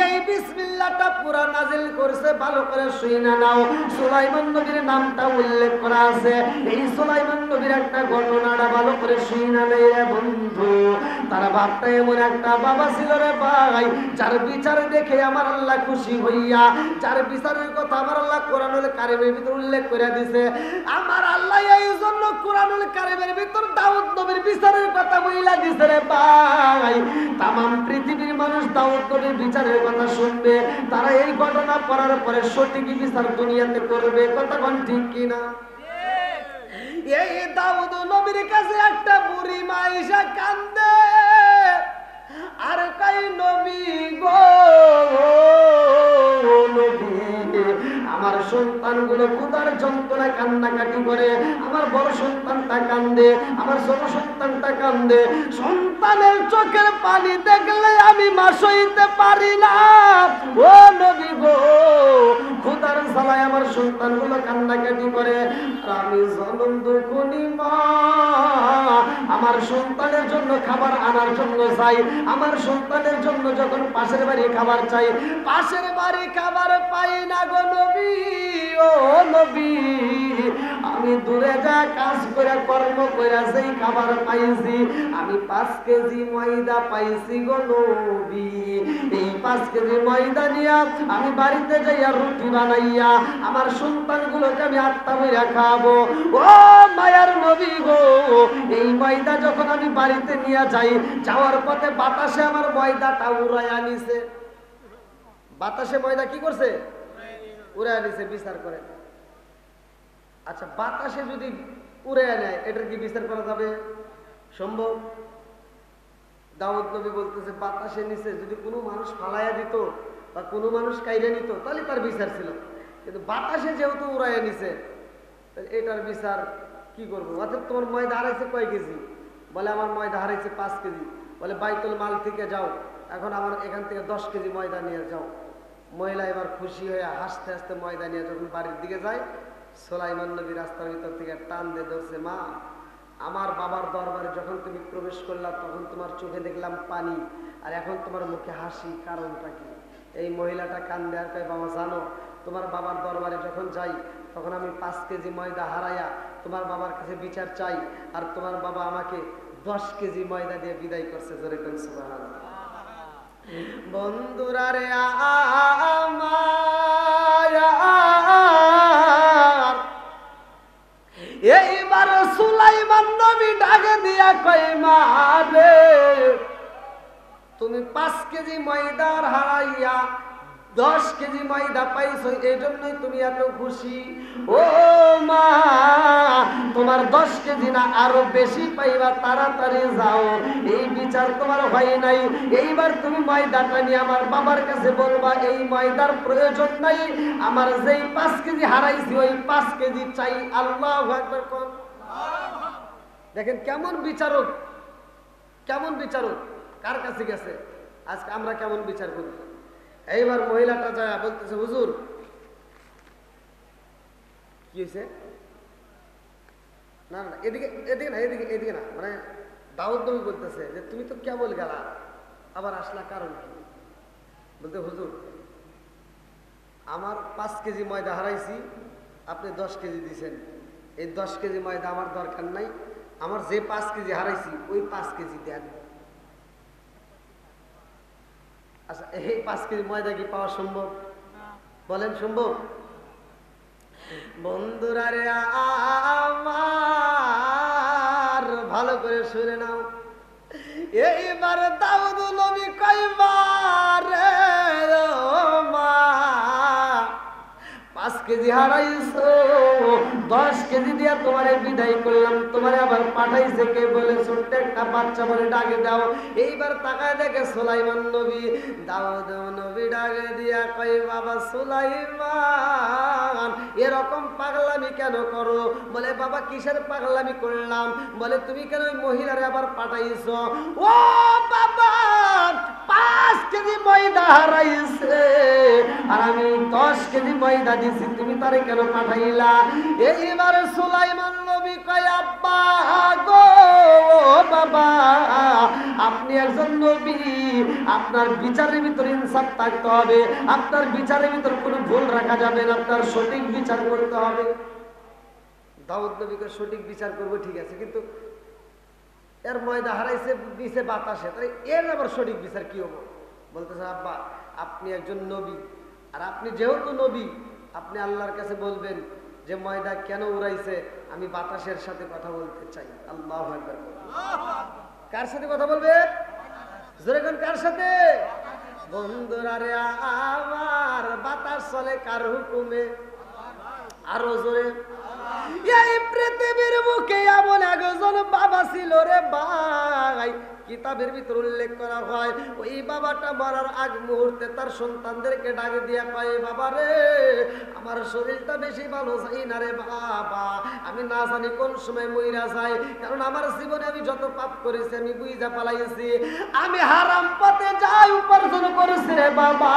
এই বিসমিল্লাহটা পুরা নাজিল করছে, ভালো করে শুনে নাও। সুলাইমান নবীর নামটা উল্লেখ করা আছে। এই সুলাইমান নবীর একটা ঘটনাটা ভালো করে শুনে নেই রে বন্ধু। তার বাপটা এমন একটা বাবা ছিল রে ভাই, যার বিচার দেখে আমার আল্লাহ খুশি হইয়া, যার বিচারের কথা আমার আল্লাহ কোরআনুল কারীমের ভিতর উল্লেখ করে দিছে। আমার আল্লাহ এই জন্য কোরআনুল কারীমের ভিতর দাউদ নবীর বিচারের কথা বইলা দিছে রে ভাই। তামাম পৃথিবীর মানুষ দাউদ নবীর বিচারের কথা শুনবে, তারা এই ঘটনা পড়ার পরে সঠিক বিচার দুনিয়াতে করবে। কথা কোন ঠিক কিনা? এই দাউদ নবীর কাছে একটা বুড়ি মাইশা কান্দে আর কই নবী গো নবী আমার সন্তানগুলো ক্ষুধার যন্ত্রণা কান্নাকাটি করে, আমার বড় সন্তানটা কান্দে, আমার ছোট সন্তানটা কান্দে। সন্তানের চোখের পানি দেখলে আমি মা সইতে পারি না। ও নবী গো ক্ষুধার জ্বালায় আমার সন্তানগুলো কান্নাকাটি করে, আর আমি জনম দুঃখনি মা আমার সন্তানের জন্য খাবার আনার জন্য চাই। আমার সন্তানের জন্য যখন পাশের বাড়ি খাবার চাই, পাশের বাড়ি খাবার পাই না গো নবী। ও নবী আমি দূরে যা কাজ করে কর্ম করে সেই খাবার পাইছি, আমি 5 কেজি ময়দা পাইছি গো নবী। এই 5 কেজি ময়দা নিয়া আমি বাড়িতে যাইয়া রুটি বানাইয়া আমার সন্তানগুলোকে আমি আত্মা বইয়া খাবো। ও মায়ার নবী গো এই ময়দা যখন আমি বাড়িতে নিয়ে যাই, যাওয়ার পথে বাতাসে আমার ময়দাটা উড়াইয়া নিছে। বাতাসে ময়দা কি করছে? উড়াইয়া নিছে। বিচার করে, আচ্ছা বাতাসে যদি উড়াইয়া নেয় এটার কি বিচার করা যাবে? সম্ভব? দাউদ নবী বলতেছে বাতাসে নিচে যদি কোনো মানুষ ফালাইয়া দিত বা কোনো মানুষ কাইরে নিত তাহলে তার বিচার ছিল, কিন্তু বাতাসে যেহেতু উড়াইয়া নিছে এটার বিচার কি করবো? অর্থাৎ তোমার ময়দা হারাইছে কয় কেজি? বলে আমার ময়দা হারাইছে 5 কেজি। বলে বাইতুল মাল থেকে যাও, এখন আমার এখান থেকে 10 কেজি ময়দা নিয়ে যাও। মহিলা এবার খুশি হয়ে হাসতে হাসতে ময়দা নিয়ে যখন বাড়ির দিকে যায়, সুলাইমান নবী রাস্তার ভিতর থেকে টান দিয়ে ধরছে, মা আমার বাবার দরবারে যখন তুমি প্রবেশ করলা তখন তোমার চোখে দেখলাম পানি, আর এখন তোমার মুখে হাসি, কারণটা কি? এই মহিলাটা কান্দে আর কয়, বাবা জানো তোমার বাবার দরবারে যখন যাই তখন আমি 5 কেজি ময়দা হারাইয়া তোমার বাবার কাছে বিচার চাই, আর তোমার বাবা আমাকে 10 কেজি ময়দা দিয়ে বিদায় করছে। জোরে কোন সুবহানাল্লাহ। বন্ধুরা রে আমার এইবার সুলাইমান নবী ডাকে দিয়া কই, মা রে তুমি 5 কেজি ময়দার হারাইয়া 10 কেজি ময়দা পাইছো, এই জন্যই তুমি এত খুশি। ও মা তোমার 10 কেজি না আরো বেশি পাইবা, তাড়াতাড়ি যাও, এই বিচার তোমার হয় নাই। এইবার তুমি ময়দাটা নিয়ে আমার বাবার কাছে বলবা এই ময়দার প্রয়োজন নাই, আমার যেই 5 কেজি হারাইছি ওই 5 কেজি চাই। আল্লাহু আকবার। কোন দেখেন কেমন বিচারক, কেমন বিচারক, কার কাছে গেছে। আজকে আমরা কেমন বিচার করি। এইবার মহিলাটা যায় বলতেছে, হুজুর কি হয়েছে? না না এদিকে এদিকে না, এদিকে এদিকে না, মানে দাউদ নবী বলতেছে যে তুমি তো কেবল গেলা আবার আসলা, কারণ কি? বলতে হুজুর আমার 5 কেজি ময়দা হারাইছি, আপনি 10 কেজি দিয়েছেন, এই 10 কেজি ময়দা আমার দরকার নাই, আমার যে 5 কেজি হারাইছি ওই 5 কেজি দেন। আচ্ছা এই 5 কেজি ময়দা কি পাওয়া সম্ভব? বলেন সম্ভব? বন্ধুরা রে আমার ভালো করে শুনে নাও, এইবার দাউদ নবী কয়, মা রে মা 5 কেজি হারাইছো, 10 কেজি দিয়া তোমারে বিদায় করলাম, তোমারে আবার পাঠাইছে কে? বলে ছোট্ট একটা বাচ্চা বলে ডাকে দাও। এইবার তাকায় দেখে সুলাইমান নবী। দাউদ নবী ডাকে দিয়া কয়, বাবা সুলাইমান এরকম পাগলামি কেন করো? বলে বাবা কিসের পাগলামি করলাম? বলে তুমি কেন ওই মহিলারে আবার পাঠাইছো? ও বাবা 5 কেজি ময়দা হারাইছে আর আমি 10 কেজি ময়দা দিছি, তুমি তারে কেন পাঠাইলা? এইবার সুলাইমান নবী কয়, আব্বা গো বাবা আপনি একজন নবী, আপনার বিচারের ভিতরে ইনসাফ থাকতে হবে, আপনার বিচারের ভিতরে কোনো ভুল রাখা যাবে না, আপনার সঠিক বিচার করতে হবে। দাউদ নবীকে সঠিক বিচার করবো ঠিক আছে, কিন্তু এর ময়দা হারাইছে দিছে বাতাসে, তাই এর আবার সঠিক বিচার কি হবো? বলতেছে আব্বা আপনি একজন নবী, আর আপনি যেহেতু নবী আপনি আল্লাহর কাছে বলবেন যে ময়দা কেন উড়াইছে, আমি বাতাসের সাথে কথা বলতে চাই। আল্লাহু আকবার। কার সাথে কথা বলবে? জোরে কোন কার সাথে? বন্ধুরা রে আমার বাতাস চলে কার হুকুমে? আরো জোরে। এই পৃথিবীর বুকে এমন একজন বাবা ছিল রে ভাই, কিতাবের ভিতর উল্লেখ করা হয় ওই বাবাটা মরার আগ মুহূর্তে তার সন্তানদেরকে ডাকে দিয়ে কয়, বাবা রে আমার শরীরটা বেশি ভালো যাই না রে বাবা, আমি না জানি কোন সময় মইরা যাই, কারণ আমার জীবনে আমি যত পাপ করেছি আমি বুঝা পালাইছি, আমি হারাম পথে যাই উপার্জন করেছি রে বাবা,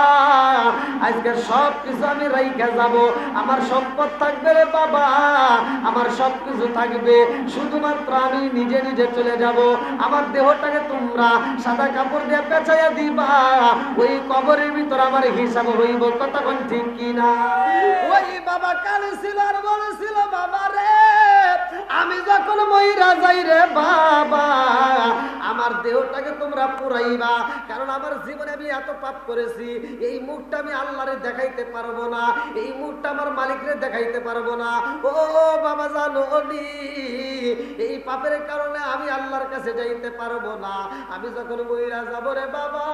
আজকে সব কিছু আমি রাইখা যাব, আমার সম্পদ থাকবে রে বাবা, আমার সব কিছু থাকবে, শুধুমাত্র আমি নিজে নিজে চলে যাব, আমার দেহটাকে তোমরা সাদা কাপড় দিয়ে পেঁচাইয়া দিবা, ওই কবরের ভিতর আমার হিসাব হইব, কথা কোন ঠিক কিনা? ওই বাবা কালে ছিল আর বলেছিল, বাবা রে আমি যখন মইরা যাই রে বাবা আমার দেহটাকে তোমরা পুরাইবা, কারণ আমার জীবনে আমি এত পাপ করেছি, এই মুখটা আমি আল্লাহরে দেখাইতে পারবো না, এই মুখটা আমার মালিকরে দেখাইতে পারবো না, ও বাবা জানো এই পাপের কারণে আমি আল্লাহর কাছে যাইতে পারবো না, আমি যখন মইরা যাব রে বাবা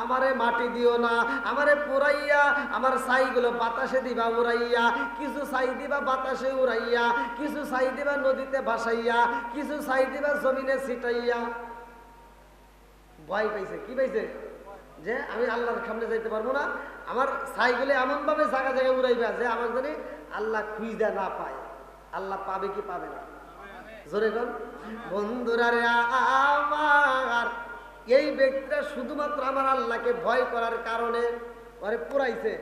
আমারে মাটি দিও না, আমারে পুরাইয়া আমার ছাইগুলো বাতাসে দিবা উড়াইয়া, কিছু ছাই দিবা বাতাসে উড়াইয়া, কিছু ছাই দিবা নদীতে ভাসাইয়া, কিছু ছাই দিবা জমিনে ছিটাইয়া। ভয় পাইছে, কি পাইছে? যে আমি আল্লাহর সামনে যাইতে পারবো না, আমার ছাইগুলো এমন ভাবে জায়গা জায়গায় উড়াইবা যে আমার জানি আল্লাহ খুঁজা না পায়। আল্লাহ পাবে কি পাবে না? জোরে কর বন্ধুরা রে আমার, এই ব্যক্তিটা শুধুমাত্র আমার আল্লাহকে ভয় করার কারণে পরে পুরাইছে,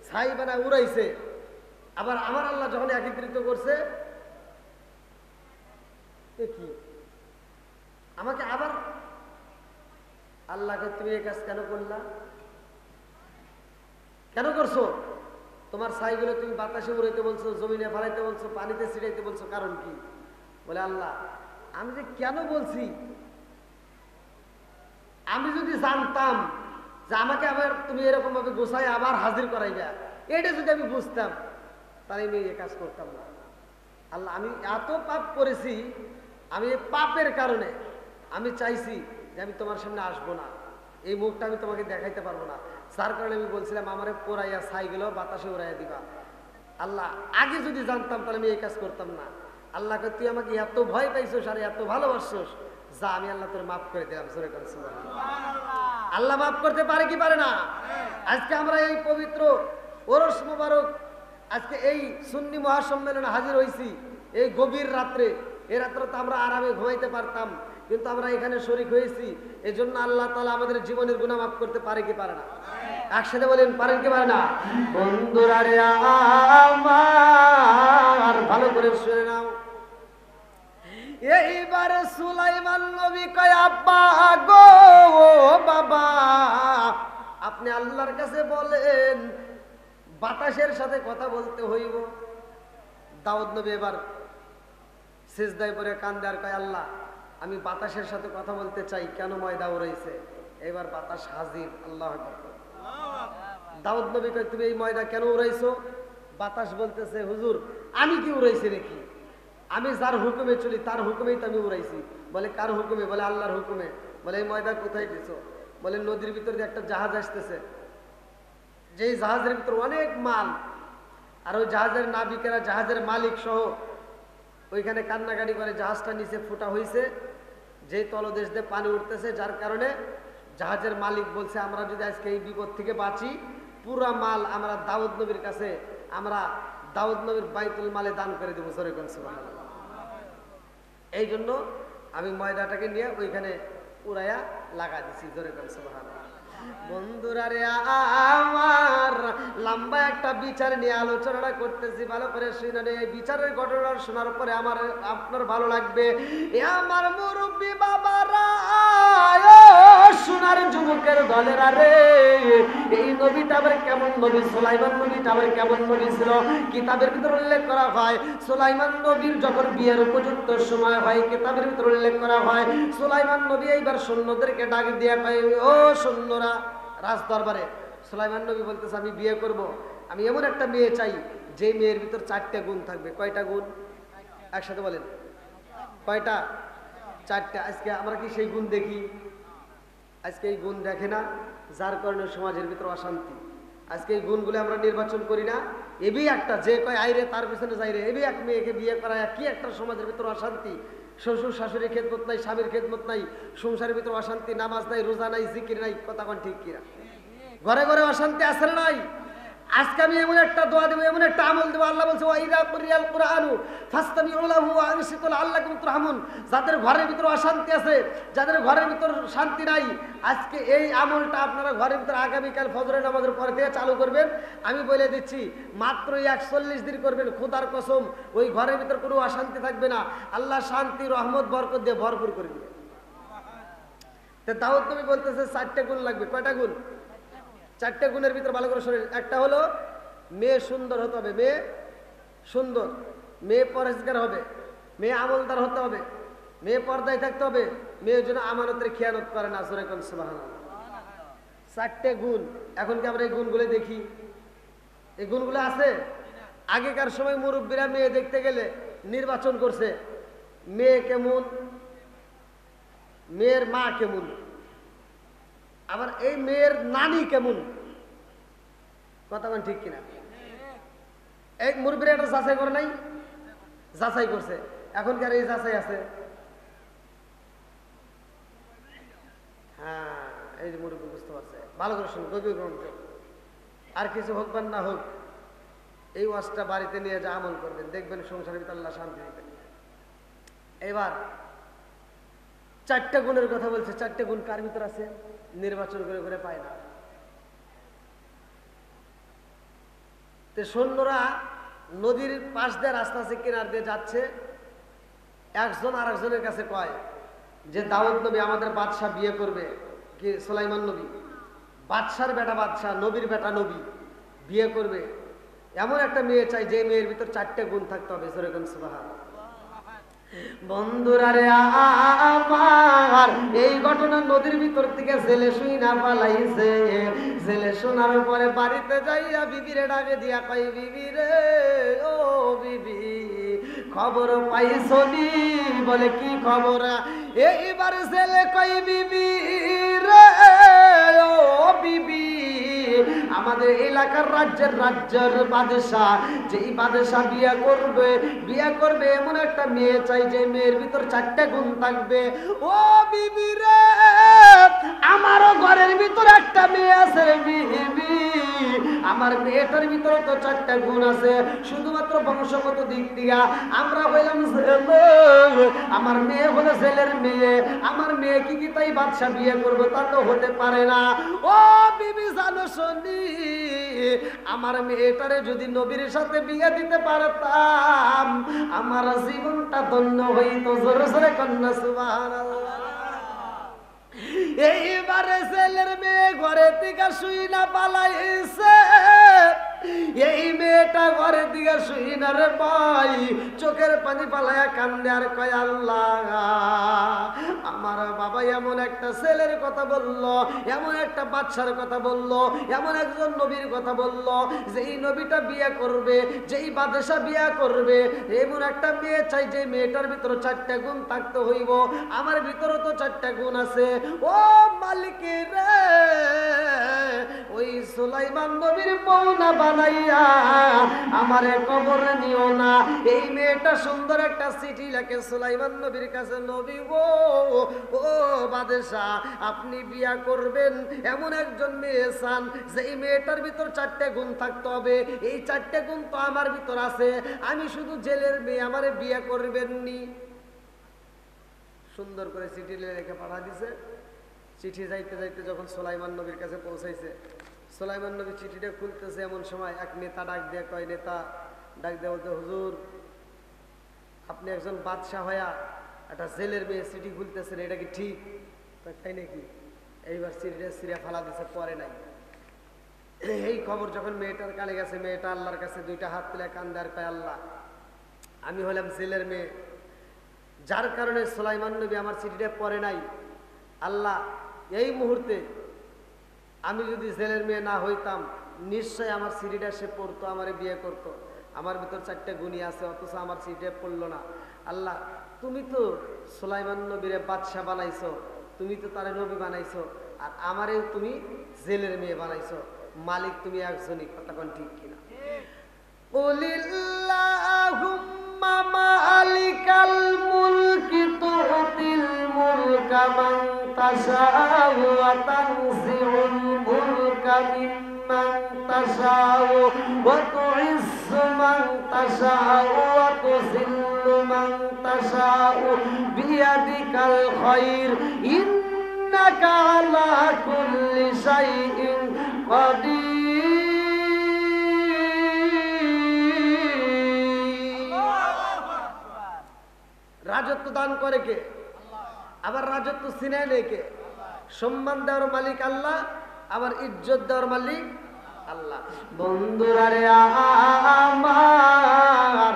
ছাই বানায় উড়াইছে, আবার আমার আল্লাহ যখন একত্রিত করছে কি আমাকে আবার আল্লাহকে তুমি এই কাজ কেন করলা, কেন করছো? তোমার ছাইগুলো তুমি বাতাসে উড়াইতে বলছো, জমিনে ফালাইতে বলছো, পানিতে ছিটাইতে বলছো, কারণ কি? বলে আল্লাহ আমি যে কেন বলছি, আমি যদি জানতাম যে আমাকে আবার তুমি এরকম ভাবে গোছাই আবার হাজির করাইবা, এটা যদি আমি বুঝতাম তাহলে আমি এই কাজ করতাম না। আল্লাহ আমি এত পাপ করেছি, আমি এই পাপের কারণে আমি চাইছি যে আমি তোমার সামনে আসবো না, এই মুখটা আমি তোমাকে দেখাইতে পারবো না, যার কারণে আমি বলছিলাম আমারে পোড়াইয়া ছাইগুলো বাতাসে উড়াইয়া দিবা। আল্লাহ আগে যদি জানতাম তাহলে আমি এই কাজ করতাম না। আল্লাহকে তুই আমাকে এত ভয় পাইছোস আর এত ভালোবাসছোস, যা আমি আল্লাহ তোর মাফ করে দিলাম। জোরে করে সুবহানাল্লাহ। আল্লাহ মাফ করতে পারে কি পারে না? আজকে আমরা এই পবিত্র ওরস মোবারক, আজকে এই সুন্নি মহাসম্মেলনে হাজির হয়েছি এই গভীর রাত্রে, এই রাত্রে তো আমরা আরামে ঘুমাইতে পারতাম, কিন্তু আমরা এখানে শরীক হয়েছি, এই জন্য আল্লাহ তাআলা আমাদের জীবনের গুনাহ মাফ করতে পারে কি পারে না? একসাথে বলেন পারেন কি পারে না? বন্ধুরা রে আমার ভালো করে শুনে নাও, এইবার সুলাইমান নবী কয়, আব্বা গো বাবা আপনি আল্লাহর কাছে বলেন বাতাসের সাথে কথা বলতে হইব। দাউদ নবী এবার সিজদায় পড়ে কান্দে আর কয়, আল্লাহ আমি বাতাসের সাথে কথা বলতে চাই, কেন ময়দা উড়াইছে? এবার বাতাস হাজির। আল্লাহু আকবার। দাউদ নবী কয়, তুমি এই ময়দা কেন উড়াইছো? বাতাস বলতেছে, হুজুর আমি কি উড়াইছি নাকি? আমি যার হুকুমে চলি তার হুকুমেই তো আমি উড়াইছি। বলে কার হুকুমে? বলে আল্লাহর হুকুমে। বলে এই ময়দা কোথায় দিছো? বলে নদীর ভিতর দিয়ে একটা জাহাজ আসতেছে, যেই জাহাজের ভিতর অনেক মাল, আর ওই জাহাজের নাবিকেরা জাহাজের মালিক সহ ওইখানে কান্নাকাটি করে, জাহাজটা নিচে ফুটা হয়েছে, যে তলদেশ দিয়ে পানি উঠতেছে, যার কারণে জাহাজের মালিক বলছে আমরা যদি আজকে এই বিপদ থেকে বাঁচি, পুরা মাল আমরা দাউদ নবীর কাছে, আমরা দাউদ নবীর বাইতুল মালে দান করে দেবো। জোরে কোন সুবহানাল্লাহ। এই জন্য আমি ময়দাটাকে নিয়ে ওইখানে উড়াইয়া লাগা দিছি। জোরে কোন সুবহানাল্লাহ। বন্ধুরা রে আমার, লম্বা একটা বিচার নিয়ে আলোচনাটা করতেছি, ভালো করে শুনে। এই বিচারের ঘটনা শোনার পরে আমার আপনার ভালো লাগবে। এ আমার মুরব্বী বাবারা, সোনার যুবকের দলেরা রে, এই নবীটা আবার কেমন নবী? সুলাইমান নবীটা আবার কেমন নবী ছিল? কিতাবের ভিতর উল্লেখ করা হয় সুলাইমান নবীর যখন বিয়ের উপযুক্ত সময় হয়, কিতাবের ভিতর উল্লেখ করা হয় সুলাইমান নবী এইবার সৈন্যদেরকে ডাক দিয়ে কয়, ও সৈন্যরা, রাজ দরবারে সুলাইমান নবী বলতেছে আমি বিয়ে করব, আমি এমন একটা মেয়ে চাই যে মেয়ের ভিতর 4টা গুণ থাকবে। কয়টা গুণ? একসাথে বলেন কয়টা? 4টা। আজকে আমরা কি সেই গুণ দেখি? আজকে এই গুণ দেখে না, যার কারণে সমাজের ভিতর অশান্তি। আজকে এই গুণগুলো আমরা নির্বাচন করি না। এবি একটা যে কয় আইরে তার পিছনে যাইরে, এবি এক মেয়েকে বিয়ে করা কি একটা সমাজের ভিতরে অশান্তি। শ্বশুর শাশুড়ির খেদমত নাই, স্বামীর খেদমত নাই, সংসারের ভিতরে অশান্তি, নামাজ নাই, রোজা নাই, জিকির নাই, কথা কোন ঠিক কিনা? ঘরে ঘরে অশান্তি আছে না নাই? আজকে আমি এমন একটা দোয়া দেবো, এমন একটা আমল দেবো, আল্লাহ বলছে ওয়াইদা কুরিয়াল কুরআনু ফাসতামিউ লাহু ওয়া আনসিতু লাআল্লাকুম তুরহামুন। যাদের ঘরের ভিতরে অশান্তি আছে, যাদের ঘরের ভিতর শান্তি নাই, আজকে এই আমলটা আপনারা ঘরের ভিতরে আগামীকাল ফজরের নামাজের পরে থেকে চালু করবেন। আমি বলে দিচ্ছি মাত্র 41 দিন করবেন, খোদার কসম ওই ঘরের ভিতর কোনো অশান্তি থাকবে না। আল্লাহ শান্তি রহমত বরকত দিয়ে ভরপুর করে দিবে। তো দাউদ নবী বলতেছে 4টে গুণ লাগবে। কয়টা গুণ? 4টে গুণের ভিতর ভালো করে শোনেন। একটা হলো মেয়ে সুন্দর হতে হবে, মেয়ে সুন্দর, মেয়ে পরেশগার হবে, মেয়ে আমলদার হতে হবে, মেয়ে পর্দায় থাকতে হবে, মেয়ে যেন আমানতের খেয়ানত করে না। জোরে কোন সুবহানাল্লাহ। 4টে গুণ। এখন কি আমরা এই গুণগুলো দেখি? এই গুণগুলো আছে? আগেকার সময় মুরব্বীরা মেয়ে দেখতে গেলে নির্বাচন করছে, মেয়ে কেমন, মেয়ের মা কেমন, আবার এই মেয়ের নানি কেমন, কথা বলেন ঠিক কিনা? এই মুরব্বীরা এটা যাচাই করে নাই? যাচাই করছে। এখন কি আর এই যাচাই আছে? হ্যাঁ, এই যে মুরব্বী বুঝতে পারছে, ভালো করে শুনুন, গভীর মনোযোগ। আর কিছু হোক বা না হোক, এই ওয়াজটা বাড়িতে নিয়ে যা আমল করবেন, দেখবেন সংসারের ভিতরে আল্লাহ শান্তি দিবেন। এবার 4টে গুণের কথা বলছে। 4টে গুণ কার ভিতর আছে? নির্বাচন করে করে পায় না। তো সৈন্যরা নদীর পাশ দিয়ে রাস্তা আছে, কিনার দিয়ে যাচ্ছে। একজন আর একজনের কাছে কয় যে দাউদ নবী আমাদের বাদশাহ বিয়ে করবে, কি সুলাইমান নবী, বাদশার বেটা বাদশাহ, নবীর বেটা নবী বিয়ে করবে, এমন একটা মেয়ে চাই যে মেয়ের ভিতর 4টে গুণ থাকতে হবে। সুবহান সুবহানাল্লাহ। বন্ধুরা রে আমার, এই ঘটনা নদীর ভিতর থেকে ছেলে শুইনা পালাইছে। ছেলে শোনার পরে বাড়িতে যাইয়া বিবিরে ডাকে দিয়া কই, বিবি রে ও বিবি, খবর পাইছনি? বলে কি খবর? এইবার ছেলে কই, বিবি রে ও বিবি, আমাদের এলাকার রাজ্যের বাদশাহ, যেই বাদশাহ বিয়ে করবে এমন একটা মেয়ে চাই যে মেয়ের ভিতর 4টে গুণ থাকবে। ও বিবি রে, আমারও ঘরের ভিতর একটা মেয়ে আছে বিবি, আমার মেয়েটার ভিতরে তো 4টে গুণ আছে, শুধুমাত্র বংশগত দিক দিয়া আমরা হইলাম ছেলে, আমার মেয়ে হলো ছেলের মেয়ে, আমার মেয়ে কি তাই বাদশাহ বিয়ে করবে? তা তো হতে পারে না। ও বিবি জানো শুনি, আমার মেয়েটারে যদি নবীর সাথে বিয়ে দিতে পারতাম, আমার জীবনটা ধন্য হইতো। জোরে জোরে কন্যা সুবহানাল্লাহ। এইবারে ছেলের মেয়ে ঘরে থেকে শুই না পালাইছে। এই মেয়েটা ঘরে দিকে শুই না রে ভাই, চোখের পানি পালায়া কান্দে আর কয়, আল্লাহ আমার বাবা এমন একটা ছেলের কথা বললো, এমন একটা বাদশার কথা বললো, এমন একজন নবীর কথা বললো, যেই নবীটা বিয়ে করবে, যেই বাদশা বিয়ে করবে, এমন একটা মেয়ে চাই যে মেয়েটার ভিতরে 4টে গুণ থাকতে হইব। আমার ভিতরে তো 4টে গুণ আছে। ও মালিকের রে, ওই সুলাইমান নবীর বউ না বানাইয়া আমারে কবরে নিও না। এই মেয়েটা সুন্দর একটা চিঠি লেখে সুলাইমান নবীর কাছে, নবী গো, ও বাদশাহ, আপনি বিয়া করবেন এমন একজন মেয়ে চান যেই মেয়েটার ভিতর 4টে গুণ থাকতে হবে। এই 4টে গুণ তো আমার ভিতর আছে, আমি শুধু জেলের মেয়ে, আমারে বিয়া করবেন নি। সুন্দর করে চিঠি লিখে পাঠা দিছে। চিঠি যাইতে যাইতে যখন সুলাইমান নবীর কাছে পৌঁছাইছে, সুলাইমান নবী চিঠিটা খুলতেছে, এমন সময় এক নেতা ডাক দিয়ে কয়, নেতা ডাক দিয়ে বলতে, হুজুর আপনি একজন বাদশাহ হইয়া একটা জেলের মেয়ে চিঠি খুলতেছেন, এটা কি ঠিক? তাই নাকি? এইবার চিঠিটা সিরিয়া ফালা দিছে, পরে নাই। এই খবর যখন মেয়েটার কানে গেছে, মেয়েটা আল্লাহর কাছে 2টা হাত তুলে কান্দে আর কয়, আল্লাহ আমি হলাম জেলের মেয়ে, যার কারণে সুলাইমান নবী আমার চিঠিটা পড়ে নাই। আল্লাহ এই মুহূর্তে আমি যদি জেলের মেয়ে না হইতাম, নিশ্চয় আমার চিঠিটা সে পড়তো, আমারে বিয়ে করতো। আমার ভিতর 4টে গুণী আছে, অথচ আমার চিঠিটা পড়লো না। আল্লাহ তুমি তো সুলাইমান নবীরে বাদশাহ বানাইছো, তুমি তো তারে নবী বানাইছো, আর আমারে তুমি জেলের মেয়ে বানাইছো। মালিক তুমি একজনই, কথা কোন ঠিক কিনা? কুলিল্লাহুম্মা মালিকাল মুলকি তুতিল মুলকা মান তাশাউ ওয়া তানজিউল মুলকা মিম্মান তাশাউ ওয়া তুইজ্জু মান তাশাউ ওয়া তুযিল্লু মান তাশাউ বিয়াদিকাল খায়র ইন্নাকা আলা কুল্লি শাইইন কাদির। রাজত্ব দান করে কে? আবার রাজত্ব ছিনায় নেয় কে? সম্মান দেওয়ার মালিক আল্লাহ, আবার ইজ্জত দেওয়ার মালিক আল্লাহ। বন্ধুরা রে আমার,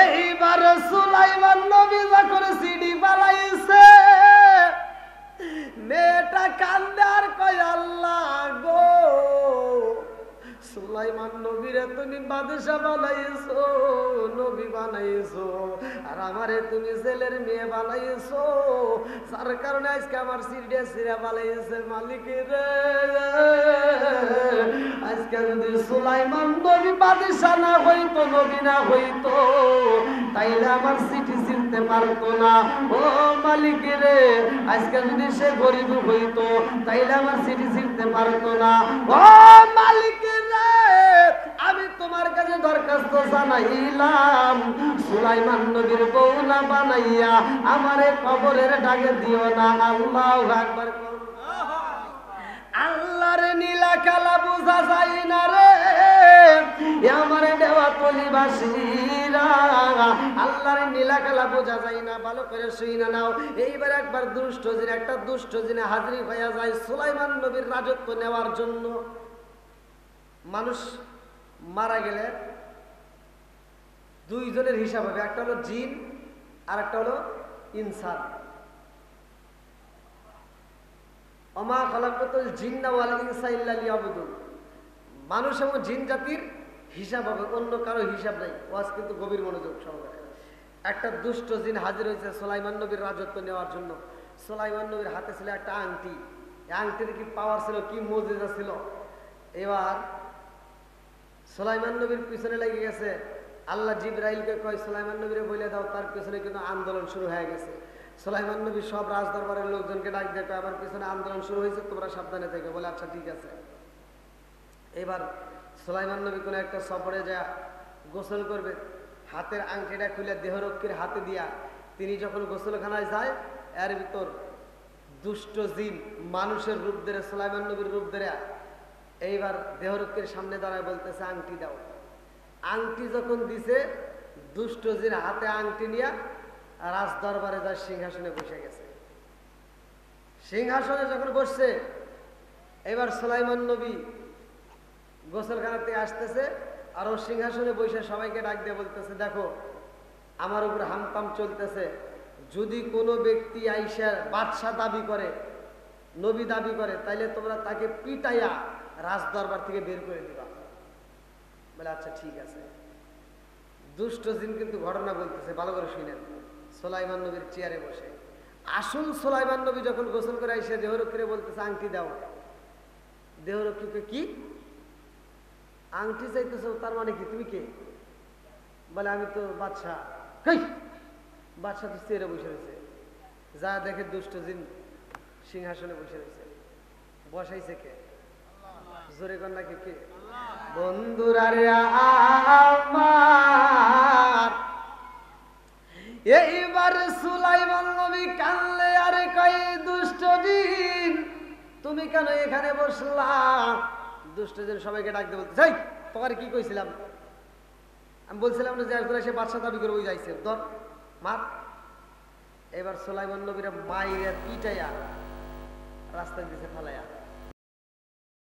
এইবার সুলাইমান নবী যখন সিডি বানাইছে, মেয়েটা কান্দে আর কয় আল্লাহ গো, সুলাইমান নবীরে তুমি বাদশাহ বানাইছো, নবী বানাইছো, আর আমারে তুমি ছেলের মেয়ে বানাইছো, যার কারণে আজকে আমার সিরিয়া সিরা বানাইছে। মালিকের আজকে যদি সুলাইমান নবী বাদশাহ না হইতো, নবী না হইতো, তাইলে আমার চিঠি চিনতে পারতো না। ও মালিকের আজকে যদি সে গরিব হইতো, তাইলে আমার চিঠি চিনতে পারতো না। ও মালিকের আমি তোমার কাছে দরখাস্ত জানাইলাম, সুলাইমান নবীর বউ না বানাইয়া আমারে কবরের ডাকে দিও না। আল্লাহু আকবার। আল্লাহর নীলা কালা বোঝা যায় না রে আমারে দেওয়া তলিবাসীরা, আল্লাহর নীলা কালা বোঝা যায় না, ভালো করে শুই না নাও। এইবার একবার দুষ্ট জিন, একটা দুষ্ট জিনে হাজির হইয়া যায় সুলাইমান নবীর রাজত্ব নেওয়ার জন্য। মানুষ মারা গেলে দুইজনের হিসাব হবে, একটা হলো জিন আর একটা হলো ইনসান। ওমা খালাকাতুল জিন্না ওয়াল ইনসা ইল্লা লিয়াবুদুন। মানুষ এবং জিন জাতির হিসাব হবে, অন্য কারো হিসাব নাই। ওয়াজ কিন্তু গভীর মনোযোগ সহকারে। একটা দুষ্ট জিন হাজির হয়েছে সুলাইমান নবীর রাজত্ব নেওয়ার জন্য। সুলাইমান নবীর হাতে ছিল একটা আংটি, আংটির কি পাওয়ার ছিল, কি মুজিজা ছিল। এবার সুলাইমান নবীর পিছনে লেগে গেছে। আল্লাহ জিবরাইলকে কয় সুলাইমান নবীরে বলে দাও, তার পিছনে কিন্তু আন্দোলন শুরু হয়ে গেছে। সুলাইমান নবী সব রাজদরবারের লোকজনকে ডাক দেখো, আমার পিছনে আন্দোলন শুরু হয়েছে, তোমরা সাবধানে থেকে। বলে আচ্ছা ঠিক আছে। এবার সুলাইমান নবী কোনো একটা সফরে যা গোসল করবে, হাতের আংটিটা খুলে দেহরক্ষীর হাতে দিয়া তিনি যখন গোসলখানায় যায়, এর ভিতর দুষ্ট জিন মানুষের রূপ ধরে, সুলাইমান নবীর রূপ ধরে এইবার দেহরক্ষীর সামনে দাঁড়ায় বলতেছে আংটি দাও। আংটি যখন দিছে, দুষ্ট জিন হাতে আংটি নিয়ে রাজ দরবারে যায়, সিংহাসনে বসে গেছে। সিংহাসনে যখন বসছে, এবার সুলাইমান নবী গোসলখানা থেকে আসতেছে, আর ও সিংহাসনে বসে সবাইকে ডাক দিয়ে বলতেছে দেখো আমার উপর হামতাম চলতেছে, যদি কোনো ব্যক্তি আইসা বাদশাহ দাবি করে, নবী দাবি করে, তাইলে তোমরা তাকে পিটাইয়া রাজ দরবার থেকে বের করে দিবা। বলে আচ্ছা ঠিক আছে। দুষ্ট জিন কিন্তু ঘটনা বলতেছে, ভালো করে শুনেন। সুলাইমান নবীর চেয়ারে বসে, আসল সুলাইমান নবী যখন গোসল করে আইসা দেহরক্ষীরে বলতেছে আংটি দাও। দেহরক্ষীকে কি আংটি চাইতেছো, তার মানে কি তুমি কে? বলে আমি তো বাদশাহ। কই বাদশাহ তো চেয়ারে বসে রয়েছে। যা দেখে দুষ্ট জিন সিংহাসনে বসে রয়েছে। বসাইছে কে? জোরে কন্যা কে? বন্ধুরা রে আমার, এইবার সুলাইমান নবী কানলে আরে কয় দুষ্ট জিন তুমি কেন এখানে বসলা? দুষ্ট জিন সবাইকে ডাকতে বলতে যাই, তোমার কি কইছিলাম? আমি বলছিলাম না যে একজন এসে বাদশা দাবি করে ওই যাইছে, ধর মার। এবার সুলাইমান নবীরা মাইরা পিটাইয়া রাস্তায় দিছে ফেলাইয়া।